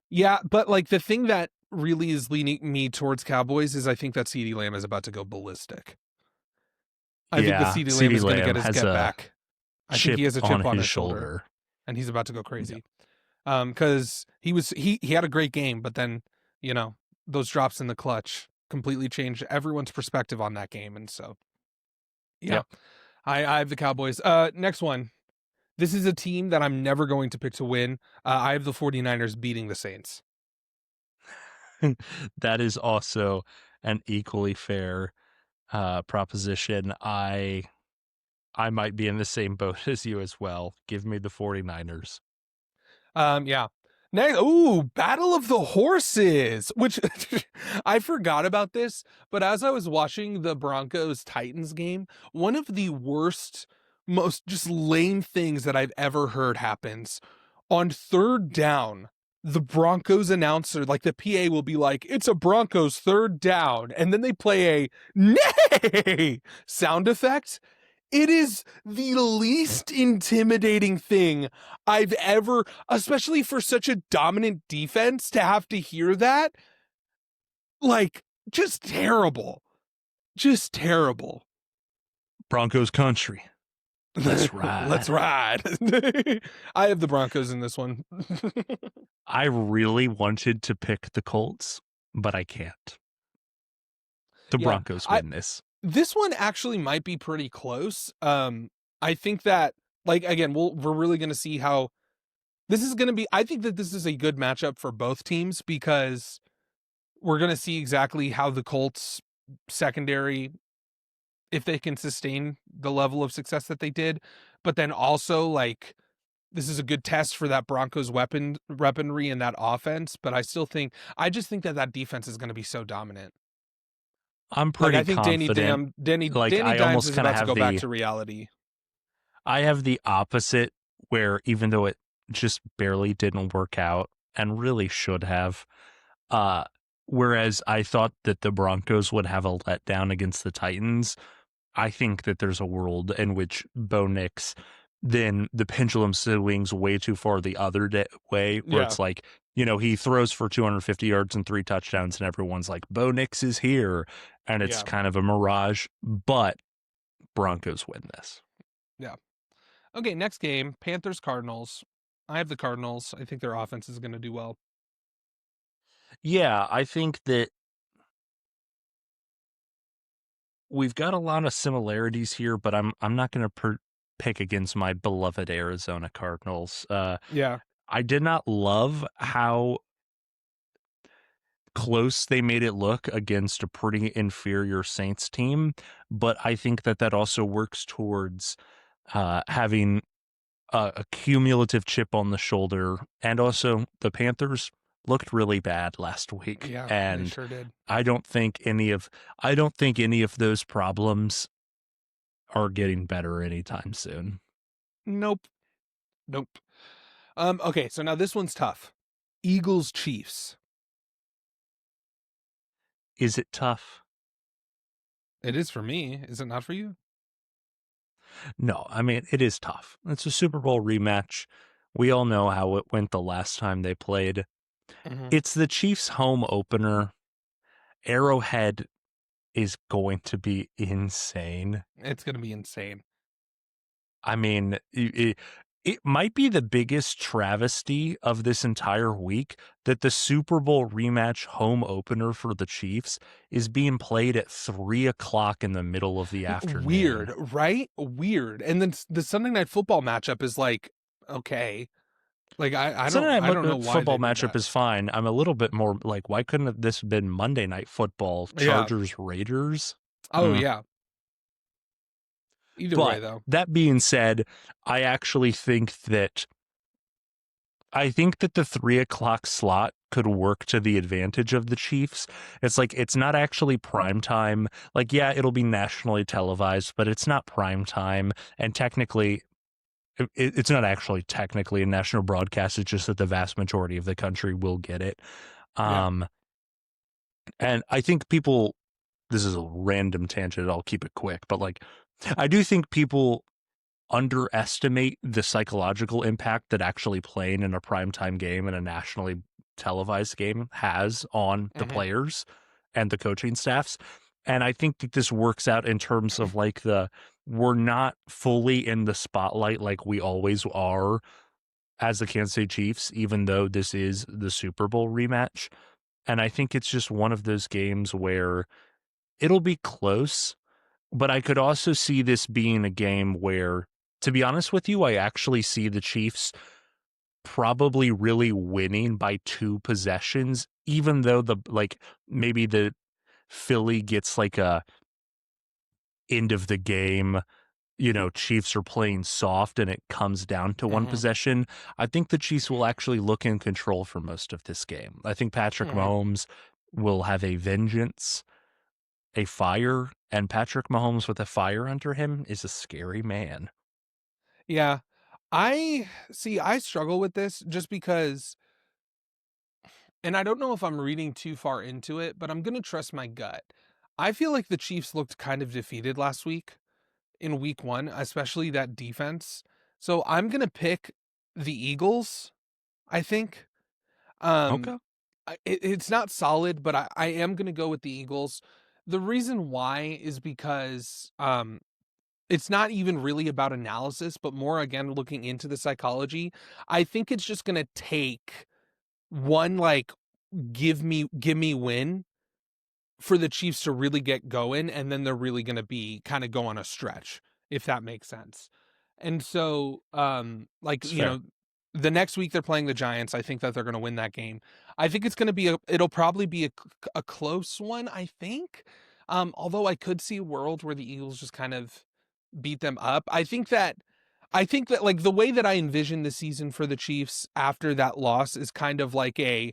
Yeah, but like the thing that really is leaning me towards Cowboys is I think that CeeDee Lamb is about to go ballistic. I think that Yeah, CeeDee Lamb CeeDee is going to Lamb get his has get a back. I think he chip has a on chip on his his shoulder shoulder. and he's about to go Yep. crazy. Because he had a great game, but then, you know, those drops in the clutch completely changed everyone's perspective on that game. And so, yeah, Yep. I have the Cowboys. Next one. This is a team that I'm never going to pick to win. I have the 49ers beating the Saints. That is also an equally fair proposition. I might be in the same boat as you as well. Give me the 49ers. Yeah. Next, ooh, Battle of the Horses, which I forgot about this, but as I was watching the Broncos Titans game, one of the worst, most just lame things that I've ever heard happens. On third down, the Broncos announcer, like the PA will be like, it's a Broncos third down. And then they play a nay sound effect. It is the least intimidating thing I've ever, especially for such a dominant defense, to have to hear that. Like, just terrible. Just terrible. Broncos country. Let's Let's ride. ride. I have the Broncos in this one. I really wanted to pick the Colts, but I can't. The Yeah. Broncos I win this. This one actually might be pretty close. I think that, like, again, we're really going to see how this is going to be. I think that this is a good matchup for both teams because we're going to see exactly how the Colts secondary, if they can sustain the level of success that they did, but then also, like, this is a good test for that Broncos weaponry and that offense. But I just think that that defense is going to be so dominant. I'm Like, I pretty think confident. Like Danny I Dimes almost is kind of about to have go back the to reality. I have the opposite where even though it just barely didn't work out and really should have, uh whereas I thought that the Broncos would have a letdown against the Titans, I think that there's a world in which Bo Nix, then the pendulum swings way too far the other way, where Yeah, it's like, he throws for 250 yards and 3 touchdowns, and everyone's like, Bo Nix is here. And it's yeah, kind of a mirage, but Broncos win this. yeah. Okay, next game, Panthers Cardinals. I have the Cardinals. I think their offense is going to do well. Yeah, I think that we've got a lot of similarities here, but I'm not going to pick against my beloved Arizona Cardinals. Yeah. I did not love how close they made it look against a pretty inferior Saints team, but I think that that also works towards having a cumulative chip on the shoulder. And also, the Panthers looked really bad last week, Yeah, they and sure did. I don't think any of I don't think any of those problems are getting better anytime soon. Nope. Nope. Okay, so now this one's tough. Eagles Chiefs. Is it tough? It is for me. Is it not for you? No, I mean, it is tough. It's a Super Bowl rematch. We all know how it went the last time they played. Hmm. It's the Chiefs' home opener. Arrowhead is going to be insane. It's going to be insane. I mean, it might be the biggest travesty of this entire week that the Super Bowl rematch home opener for the Chiefs is being played at 3 o'clock in the middle of the afternoon. Weird, right? Weird. And then the Sunday Night Football matchup is like, okay. Like, Sunday I night don't know why football they did matchup that. is fine. I'm a little bit more like, why couldn't have this been Monday night football? Yeah. Chargers Raiders. Oh, Mm. yeah. Either way, But though. that being said, I actually think that the 3 o'clock slot could work to the advantage of the Chiefs. It's like, it's not actually prime time. Like, yeah, it'll be nationally televised, but it's not prime time. And technically, it's not actually technically a national broadcast. It's just that the vast majority of the country will get it. Yeah. Um, and I think people, this is a random tangent. I'll keep it quick, but like, I do think people underestimate the psychological impact that actually playing in a primetime game and a nationally televised game has on the Hmm. players and the coaching staffs. And I think that this works out in terms of like we're not fully in the spotlight like we always are as the Kansas City Chiefs, even though this is the Super Bowl rematch. And I think it's just one of those games where it'll be close, but I could also see this being a game where, to be honest with you, I actually see the Chiefs probably really winning by 2 possessions, even though maybe the Philly gets like a end of the game, Chiefs are playing soft and it comes down to one Hmm. possession. I think the Chiefs will actually look in control for most of this game. I think Patrick Hmm. Mahomes will have a vengeance, a fire, and Patrick Mahomes with a fire under him is a scary man. Yeah. I see, I struggle with this just because, and I don't know if I'm reading too far into it, but I'm going to trust my gut. I feel like the Chiefs looked kind of defeated last week. in week one, especially that defense. So I'm gonna pick the Eagles, I think. Um, Okay. it's not solid, but I am gonna go with the Eagles. The reason why is because it's not even really about analysis, but more again looking into the psychology. I think it's just gonna take one like give me win for the Chiefs to really get going, and then they're really gonna be kind of go on a stretch, if that makes sense. And so, like, It's fair. the next week they're playing the Giants. I think that they're gonna win that game. I think it's gonna be it'll probably be a close one, I think. Although I could see a world where the Eagles just kind of beat them up. I think that like the way that I envision the season for the Chiefs after that loss is kind of like a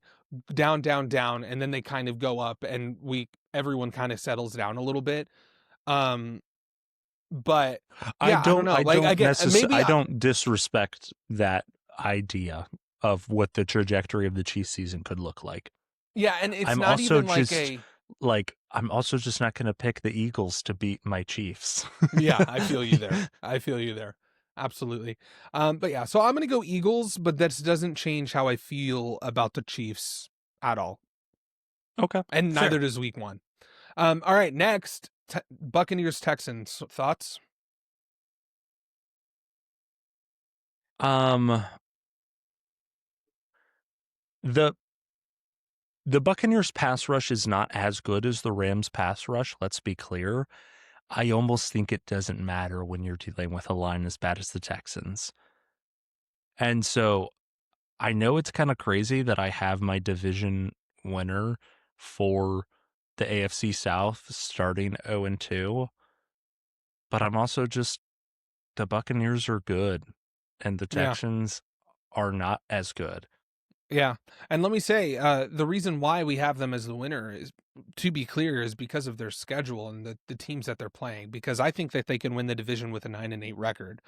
down, down, down, and then they kind of go up, and we everyone kind of settles down a little bit. Um, but I yeah, I don't don't know. I Like don't again, necessarily I don't disrespect that idea of what the trajectory of the Chiefs season could look like. yeah, and it's I'm not also even like just a I'm also just not going to pick the Eagles to beat my Chiefs. yeah. I feel you there. I feel you there. Absolutely. But yeah, so I'm gonna go Eagles, but that doesn't change how I feel about the Chiefs at all, Okay, and neither fair. does Week One. All right, next Buccaneers Texans thoughts. Um the the Buccaneers pass rush is not as good as the Rams pass rush, let's be clear. I almost think it doesn't matter when you're dealing with a line as bad as the Texans. And so I know it's kind of crazy that I have my division winner for the AFC South starting 0 and 2, but I'm also just the Buccaneers are good and the Yeah. Texans are not as good. Yeah. And let me say, the reason why we have them as the winner is, to be clear, is because of their schedule and the teams that they're playing. Because I think that they can win the division with a 9-8 record.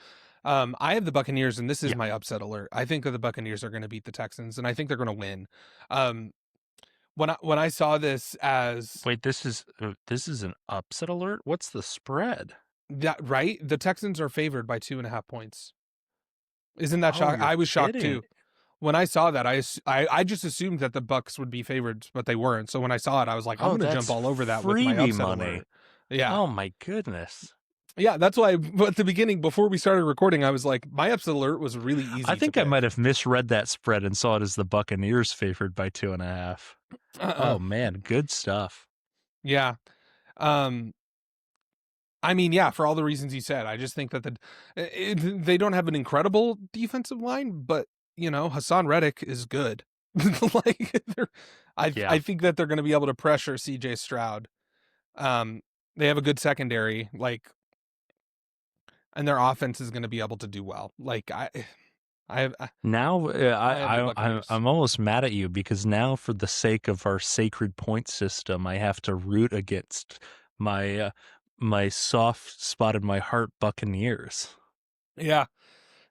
I have the Buccaneers, and this is Yeah. my upset alert. I think that the Buccaneers are going to beat the Texans, and I think they're going to win. Um, when I saw this as Wait, this is an upset alert? What's the spread? that, right, the Texans are favored by 2.5 points. Isn't that Oh, shock? you're I was shocked kidding. too. When I saw that, I just assumed that the Bucks would be favored, but they weren't. So when I saw it, I was like, I'm Oh, going to jump that's all over that with my freebie upset money. alert. Yeah. Oh my goodness. Yeah, that's why at the beginning, before we started recording, I was like, my upset alert was really I easy to think I might pick. have misread that spread and saw it as the Buccaneers favored by 2.5. Uh-uh. Oh man, good stuff. Yeah. Um, I mean, yeah, for all the reasons you said, I just think that they don't have an incredible defensive line, but Hassan Reddick is good. Like, I Yeah. think that they're going to be able to pressure CJ Stroud. Um, they have a good secondary, like, and their offense is going to be able to do well. Like, I have, Now I have the Buccaneers. I'm almost mad at you because now for the sake of our sacred point system, I have to root against my my soft spot in my heart Buccaneers. Yeah,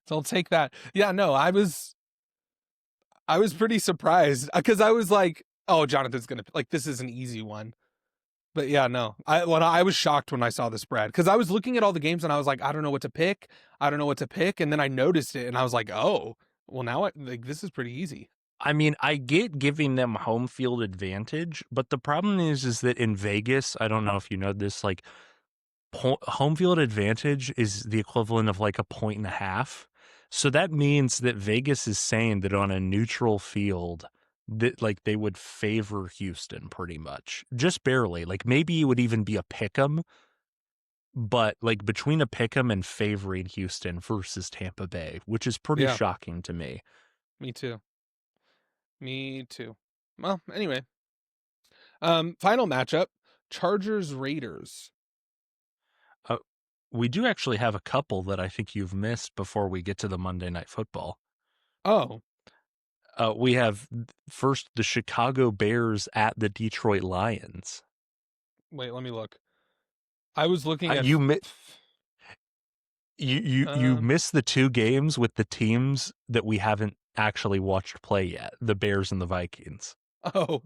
so I'll take that. Yeah, no, I was pretty surprised because I was like, oh, Jonathan's gonna like this is an easy one. But yeah, no, I was shocked when I saw the spread because I was looking at all the games and I was like, I don't know what to pick. I don't know what to pick, and then I noticed it and I was like, oh, well now like this is pretty easy. I mean, I get giving them home field advantage, but the problem is that in Vegas, I don't know if you know this, like home field advantage is the equivalent of like a point and a half. So that means that Vegas is saying that on a neutral field, that like they would favor Houston pretty much, just barely. Like maybe it would even be a pick 'em, but like between a pick 'em and favoring Houston versus Tampa Bay, which is pretty Yeah, shocking to me. me too. Me too. Well, anyway, final matchup: Chargers Raiders. Uh, we do actually have a couple that I think you've missed before we get to the Monday Night Football. Oh, We have first the Chicago Bears at the Detroit Lions. wait, let me look. I was looking at. You you Um. missed the two games with the teams that we haven't actually watched play yet, the Bears and the Vikings. Oh.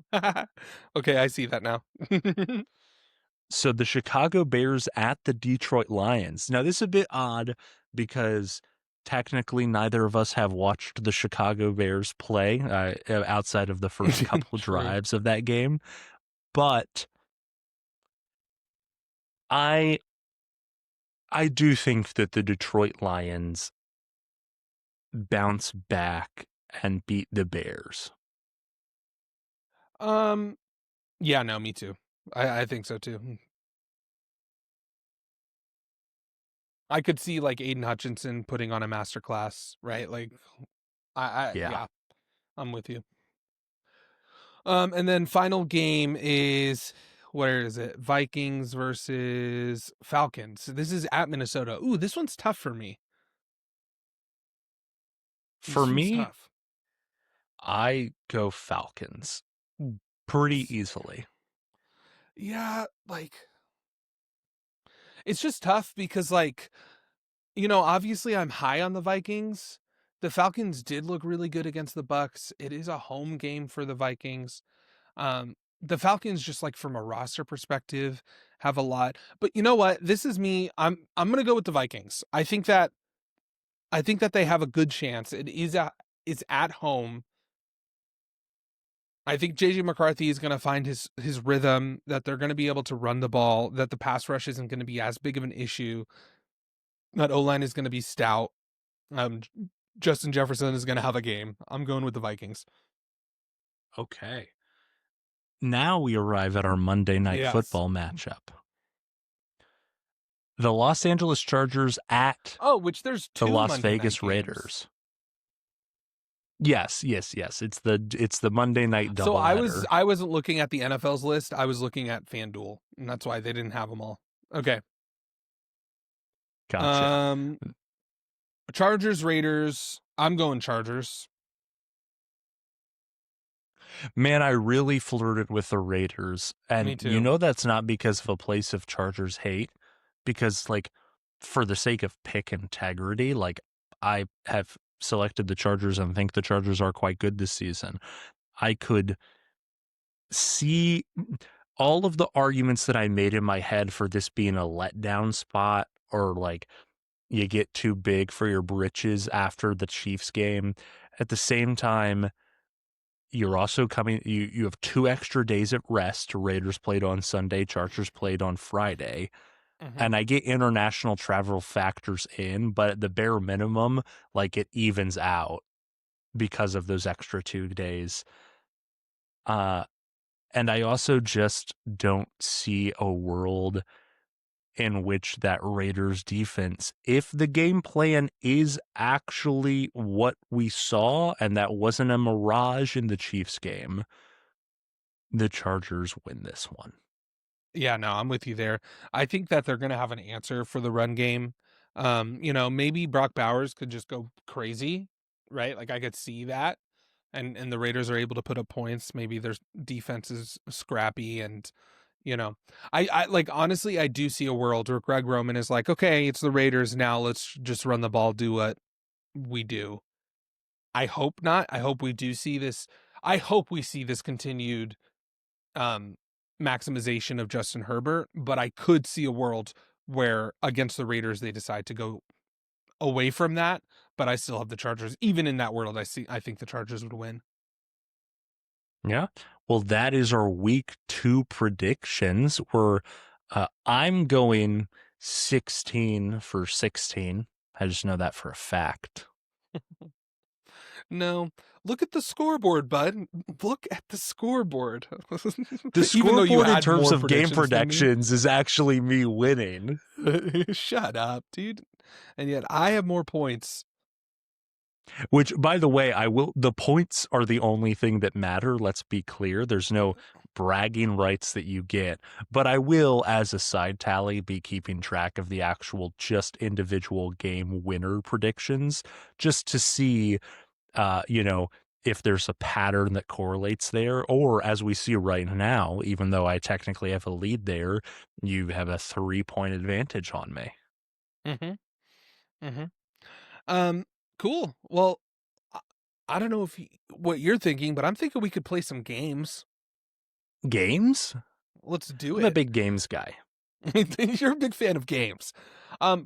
Okay, I see that now. So the Chicago Bears at the Detroit Lions. Now, this is a bit odd because technically neither of us have watched the Chicago Bears play outside of the first couple True. drives of that game. But I I do think that the Detroit Lions bounce back and beat the Bears. Um, yeah, no, me too. I think so too. I could see like Aiden Hutchinson putting on a masterclass, right? Like, Yeah. yeah, I'm with you. And then final game is where is it? Vikings versus Falcons. This is at Minnesota. Ooh, this one's tough for me. For This one's me, tough. I go Falcons pretty easily. Yeah, like it's just tough because like, obviously I'm high on the Vikings. The Falcons did look really good against the Bucks. It is a home game for the Vikings. The Falcons, just like from a roster perspective, have a lot. But you know what? This is me. I'm gonna go with the Vikings. I think that they have a good chance. It's at home. I think JJ McCarthy is going to find his rhythm, that they're going to be able to run the ball, that the pass rush isn't going to be as big of an issue, that O-line is going to be stout. Um, Justin Jefferson is going to have a game. I'm going with the Vikings. Okay. Now we arrive at our Monday night Yes. football matchup. The Los Angeles Chargers at Oh, which there's the two Las Monday night Vegas games. Raiders. Yes, yes, yes. It's the Monday night So doubleheader. I wasn't looking at the NFL's list. I was looking at FanDuel, and that's why they didn't have them all. Okay. Gotcha. Um, Chargers Raiders. I'm going Chargers. Man, I really flirted with the Raiders. Me And you too. know that's not because of a place of Chargers hate, because like for the sake of pick integrity, like I have selected the Chargers and think the Chargers are quite good this season. I could see all of the arguments that I made in my head for this being a letdown spot, or like you get too big for your britches after the Chiefs game. At the same time, you're also you have 2 extra days at rest. Raiders played on Sunday, Chargers played on Friday. Hmm. And I get international travel factors in, but at the bare minimum, like it evens out because of those extra 2 days. Uh, and I also just don't see a world in which that Raiders defense, if the game plan is actually what we saw and that wasn't a mirage in the Chiefs game, the Chargers win this one. Yeah, no, I'm with you there. I think that they're going to have an answer for the run game. Maybe Brock Bowers could just go crazy, right? Like I could see that. And the Raiders are able to put up points. Maybe their defense is scrappy, and you know, I like honestly, I do see a world where Greg Roman is like, okay, it's the Raiders now. Let's just run the ball, do what we do. I hope not. I hope we do see this. I hope we see this continued um maximization of Justin Herbert, but I could see a world where against the Raiders they decide to go away from that, but I still have the Chargers. Even in that world, I think the Chargers would win. Yeah. Well, that is our week 2 predictions. I'm going 16 for 16. I just know that for a fact. No, look at the scoreboard, bud. Look at the scoreboard. The Even though you scoreboard in had terms more of game predictions than me. predictions is actually me winning. Shut up, dude. And yet I have more points. Which, by the way, the points are the only thing that matter. Let's be clear. There's no bragging rights that you get, but I will, as a side tally, be keeping track of the actual just individual game winner predictions just to see, uh, you know, if there's a pattern that correlates there, or as we see right now, even though I technically have a lead there, you have a 3-point advantage on me. Mm-hmm. Mm-hmm. Um, cool. Well, I, I don't know what you're thinking, but I'm thinking we could play some games. Games? Let's do I'm a it. big games guy. You're a big fan of games.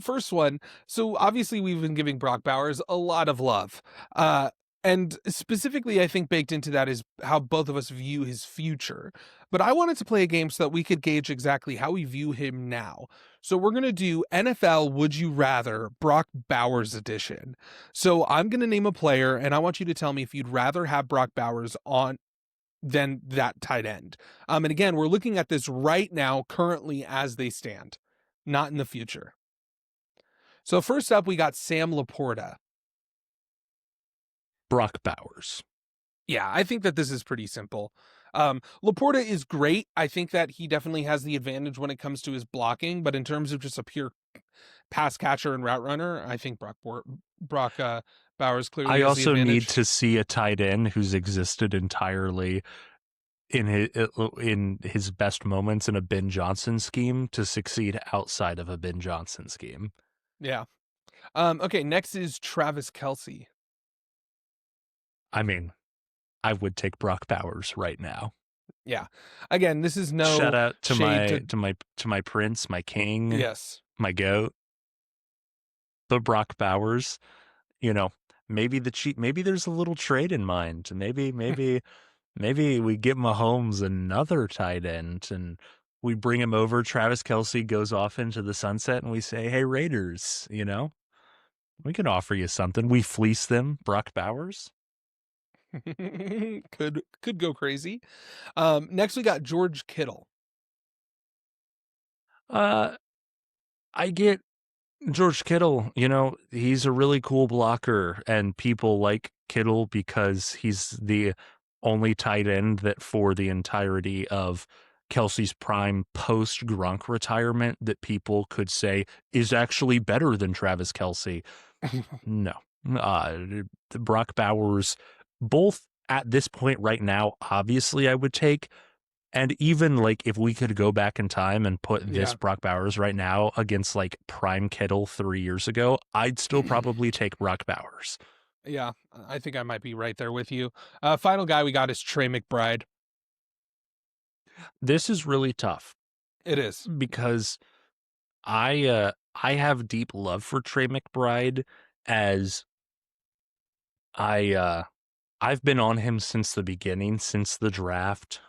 First one. So obviously we've been giving Brock Bowers a lot of love. Uh, and specifically, I think baked into that is how both of us view his future. But I wanted to play a game so that we could gauge exactly how we view him now. So we're going to do NFL Would You Rather Brock Bowers edition. So I'm going to name a player and I want you to tell me if you'd rather have Brock Bowers on than that tight end. And again, we're looking at this right now, currently as they stand, not in the future. So first up, we got Sam Laporta. Brock Bowers. Yeah, I think that this is pretty simple. Laporta is great. I think that he definitely has the advantage when it comes to his blocking, but in terms of just a pure pass catcher and route runner, I think Brock Bowers clearly I has the also need advantage. to see a tight end who's existed entirely in his best moments in a Ben Johnson scheme to succeed outside of a Ben Johnson scheme. Yeah. Okay, next is Travis Kelsey. I mean, I would take Brock Bowers right now. Yeah. Again, this is Shout no out to shade my to to my to my prince, my king, yes. my goat, the Brock Bowers. You know, maybe there's a little trade in mind. Maybe we get Mahomes another tight end and we bring him over. Travis Kelsey goes off into the sunset and we say, "Hey Raiders, we can offer you something." We fleece them, Brock Bowers. could go crazy. Next we got George Kittle. Uh, I get George Kittle, he's a really cool blocker, and people like Kittle because he's the only tight end that for the entirety of Kelsey's prime post Gronk retirement that people could say is actually better than Travis Kelsey. No. Uh, Brock Bowers, both at this point right now, obviously I would take. And even like if we could go back in time and put this Yeah. Brock Bowers right now against like prime Kittle 3 years ago, I'd still probably take Brock Bowers. Yeah, I think I might be right there with you. Final guy we got is Trey McBride. This is really tough It is. because I have deep love for Trey McBride as I've been on him since the beginning, since the draft.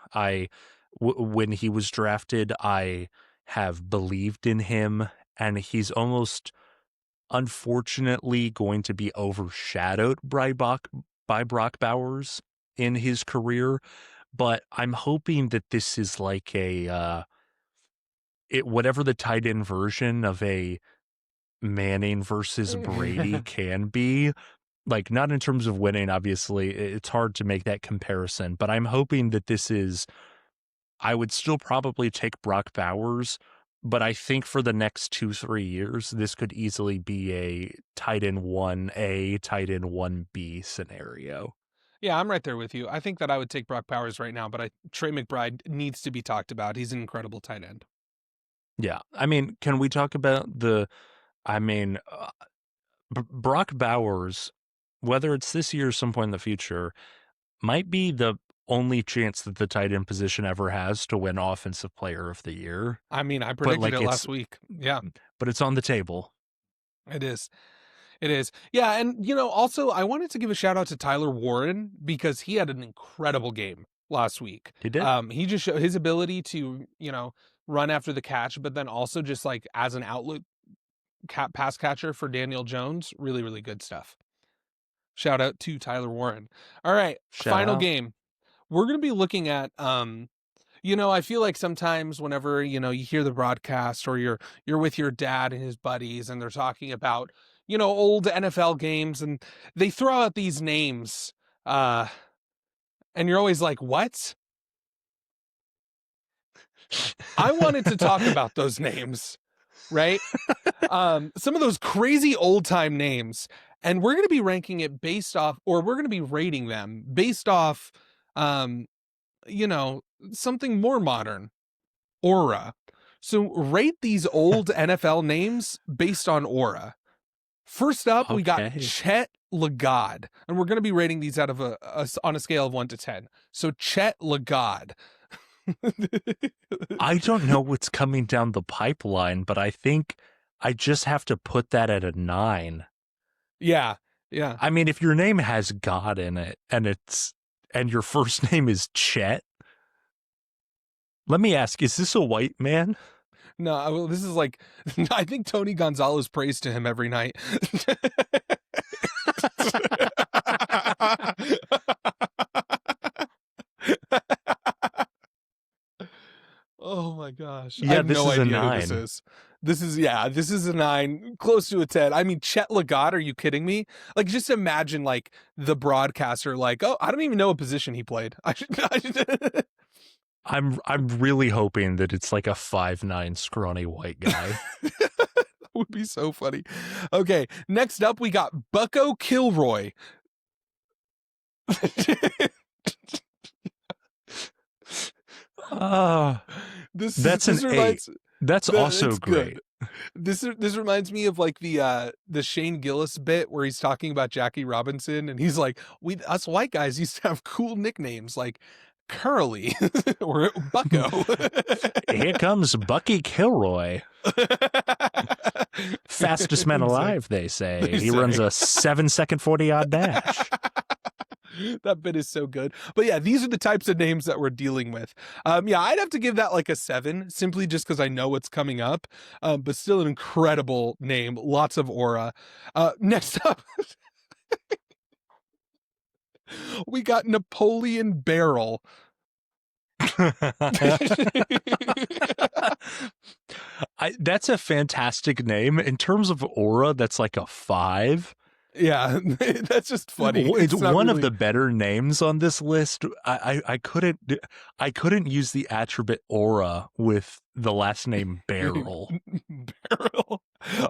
When he was drafted, I have believed in him, and he's almost unfortunately going to be overshadowed by Brock Bowers in his career. But I'm hoping that this is like whatever the tight end version of a Manning versus Brady can be. Like, not in terms of winning, obviously, it's hard to make that comparison, but I'm hoping that this is, I would still probably take Brock Bowers, but I think for the next 2-3 years, this could easily be a tight end 1A, tight end 1B scenario. Yeah, I'm right there with you. I think that I would take Brock Bowers right now, but Trey McBride needs to be talked about. He's an incredible tight end. Yeah. I mean, can we talk about I mean, Brock Bowers, whether it's this year or some point in the future, might be the only chance that the tight end position ever has to win Offensive Player of the Year. I mean, I But predicted like it last week. Yeah, it's on the table. it is. It is. Yeah, and also I wanted to give a shout out to Tyler Warren because he had an incredible game last week. He did. He just showed his ability to, run after the catch, but then also just like as an outlet pass catcher for Daniel Jones. Really, really good stuff. Shout out to Tyler Warren. All right, Shout final out. game. We're going to be looking at I feel like sometimes whenever, you hear the broadcast or you're with your dad and his buddies and they're talking about, old NFL games and they throw out these names and you're always like, "What?" I wanted to talk about those names, right? Some of those crazy old time names, and we're going to be ranking it based off, or we're going to be rating them based off, um, you know, something more modern, aura. So rate these old NFL names based on aura. First up, we got Okay. Chet Lagod, and we're going to be rating these out of on a scale of 1 to 10. So Chet Lagod. I don't know what's coming down the pipeline, but I think I just have to put that at a 9. Yeah, yeah. I mean, if your name has God in it and your first name is Chet, let me ask, is this a white man? No, well, this is like, I think Tony Gonzalez prays to him every night. Oh my gosh. I Yeah, have this no is a idea who this 9. is. This is a 9, close to a 10. I mean, Chet Lagat, are you kidding me? Like, just imagine, like, the broadcaster, like, oh, I don't even know what position he played. I should I'm really hoping that it's like a 5'9" scrawny white guy. That would be so funny. Okay, next up, we got Bucko Kilroy. Ah, that's an This 8. reminds That's also it's great. good. This reminds me of like the Shane Gillis bit where he's talking about Jackie Robinson and he's like, we us white guys used to have cool nicknames like Curly or Bucko. Here comes Bucky Kilroy. Fastest man Exactly. alive, they say. They He runs say. a 7-second 40-yard dash. That bit is so good. But yeah, these are the types of names that we're dealing with. Yeah, I'd have to give that like a 7, simply just because I know what's coming up. But still an incredible name, lots of aura. Next up, we got Napoleon Barrel. That's a fantastic name. In terms of aura, that's like a 5. Yeah, that's just funny. It's It's not one of really the better names on this list. I couldn't use the attribute aura with the last name Barrel. Barrel.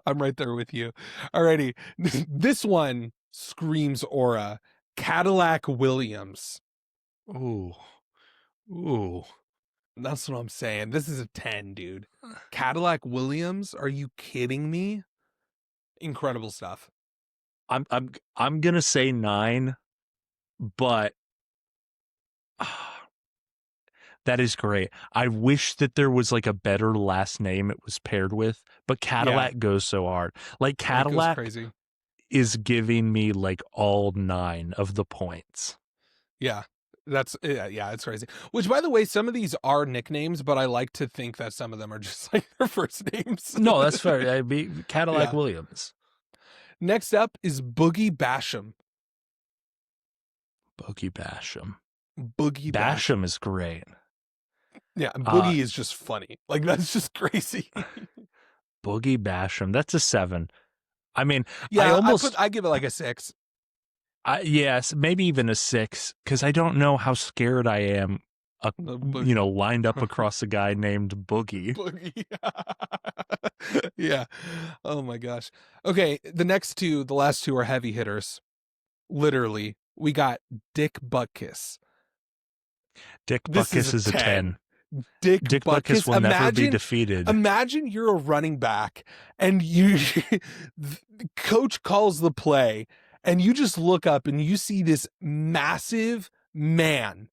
I'm right there with you. Alrighty. This one screams aura. Cadillac Williams. Ooh, ooh. That's what I'm saying. This is a 10, dude. Cadillac Williams? Are you kidding me? Incredible stuff. I'm gonna say 9, but that is great. I wish that there was like a better last name it was paired with, but Yeah, Cadillac goes so hard. Like it goes Cadillac crazy. is giving me like all 9 of the points. Yeah. Yeah, it's crazy. Which by the way, some of these are nicknames, but I like to think that some of them are just like their first names. No, that's fair. I'd be Cadillac Yeah. Williams. Next up is Boogie Basham. Boogie Basham. Boogie Basham. Basham is great. Yeah, Uh Boogie is just funny. Like that's just crazy. Boogie Basham. That's a 7. I mean, Yeah, I give it like a 6. yes, maybe even a 6 because I don't know how scared I am. Lined up across a guy named Boogie. Boogie. Yeah. Oh my gosh. Okay, the last two are heavy hitters. Literally, we got Dick Buttkiss. Dick This is Butkus a is a 10. 10. Dick Dick Butkus Butkus. will never be defeated. Imagine you're a running back and you the coach calls the play and you just look up and you see this massive man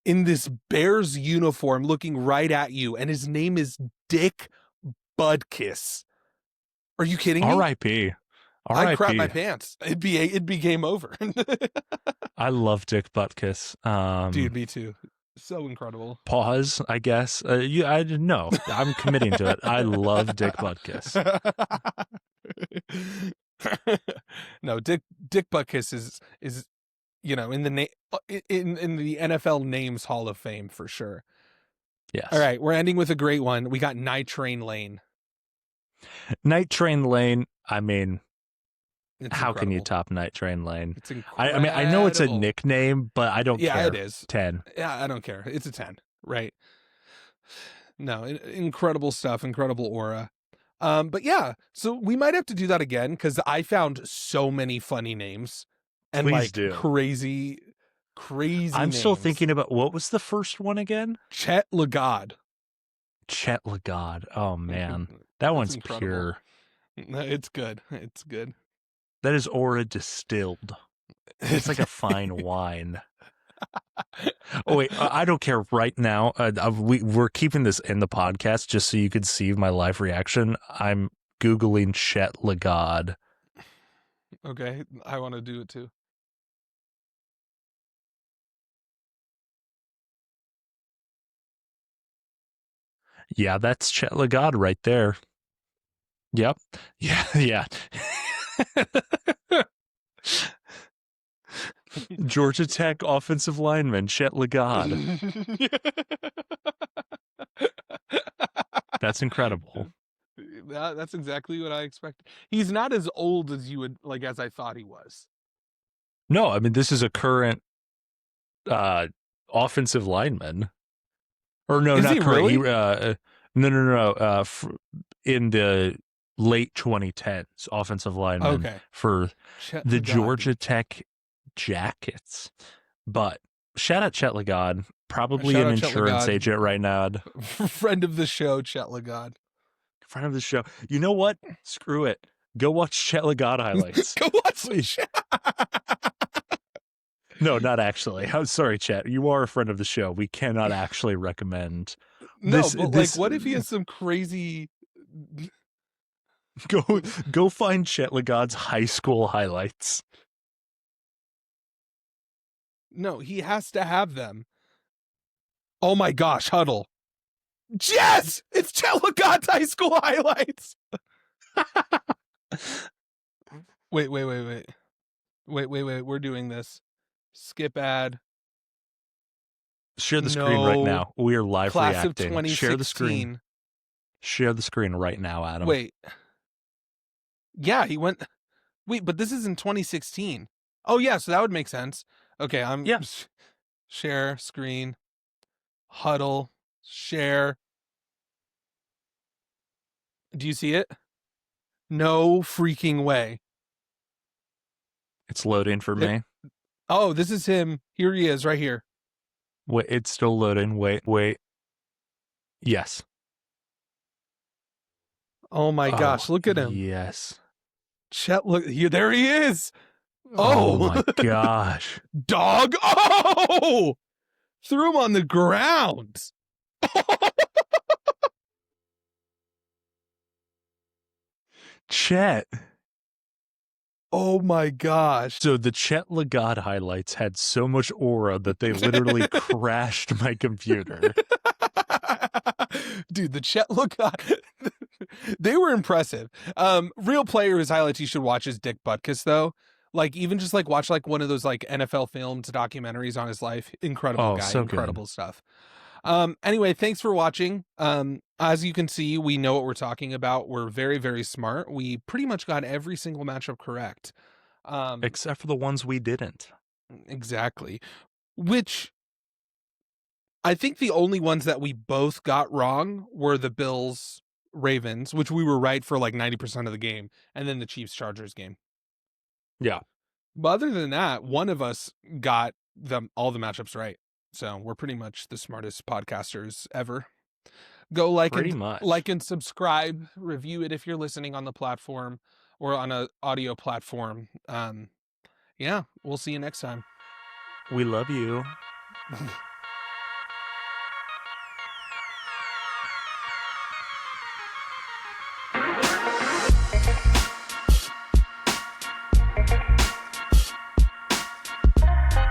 in this Bears uniform looking right at you and his name is Dick Butkus. Are you kidding me? R.I.P. I'd crap my R.I.P. pants. It'd be game over. I love Dick Butkus. Dude, me too. So incredible. Pause, I guess. No, I'm committing to it. I love Dick Butkus. No, Dick Butkus is in the in the NFL names Hall of Fame for sure. Yes. All right, we're ending with a great one. We got Night Train Lane. Night Train Lane. I mean, It's how can you incredible. top Night Train Lane? It's incredible. I mean, I know it's a nickname, but I don't Yeah, care. it is. 10. Yeah, I don't care. It's a 10, right? No, incredible stuff, incredible aura. But yeah, so we might have to do that again because I found so many funny names and Please like do. crazy I'm still names. thinking about what was the first one again? Chet Lagat. Chet Lagat. Oh man, that one's incredible. pure. It's good. It's good. That is aura distilled. It's like a fine wine. Oh wait, I don't care right now. We're keeping this in the podcast just so you could see my live reaction. I'm googling Chet Legod. Okay, I want to do it too. Yeah, that's Chet Legod right there. Yep. Yeah, yeah. Georgia Tech offensive lineman Chet Legod. That's incredible. That's exactly what I expected. He's not as old as you would like as I thought he was. No, I mean this is a current uh offensive lineman. Or no, Is not he current. He really? no. In the late 2010s, offensive lineman Okay. for Chet the Legod. Georgia Tech Jackets. But shout out Chet Legod, probably Shout an out Chet insurance Legod, agent right now. friend of the show, Chet Legod. Friend of the show. You know what? Screw it. Go watch Chet Legod highlights. Go watch some Please. Chet. No, not actually. I'm sorry, Chet. You are a friend of the show. We cannot actually recommend No, this. but like, what if he has some crazy? Go go find Chet Legod's high school highlights. No, he has to have them. Oh my gosh, Huddle. Yes, it's Chet Legod's high school highlights. Wait. We're doing this. Skip ad. Share the screen right No. now. We are live Class of reacting. Share the screen. 2016. Share the screen right now, Adam. Wait. Yeah, he went. Wait, but this is in 2016. Oh, yeah, so that would make sense. Okay, I'm. Yeah. Share screen. Huddle. Share. Do you see it? No freaking way. It's loading for It, me. oh, this is him. Here he is, right here. Wait, it's still loading. Wait. Yes. Oh my Oh, gosh, look at him. yes. Chet, look here. There he is. Oh Oh, my gosh. dog. Oh, threw him on the ground. Chet. Oh my gosh. So the Chet Legod highlights had so much aura that they literally crashed my computer. Dude, the Chet look they were impressive. Real player whose highlights you should watch is Dick Butkus though. Like even just like watch like one of those like NFL films documentaries on his life. Incredible Oh, guy, so incredible good. stuff. Anyway, thanks for watching. As you can see, we know what we're talking about. We're very, very smart. We pretty much got every single matchup correct. Except for the ones we didn't. Exactly. Which I think the only ones that we both got wrong were the Bills Ravens, which we were right for like 90% of the game, and then the Chiefs Chargers game. Yeah. But other than that, one of us got them all the matchups right. So we're pretty much the smartest podcasters ever. Go Pretty much. like and subscribe, review it if you're listening on the platform or on a audio platform. Yeah, we'll see you next time. We love you.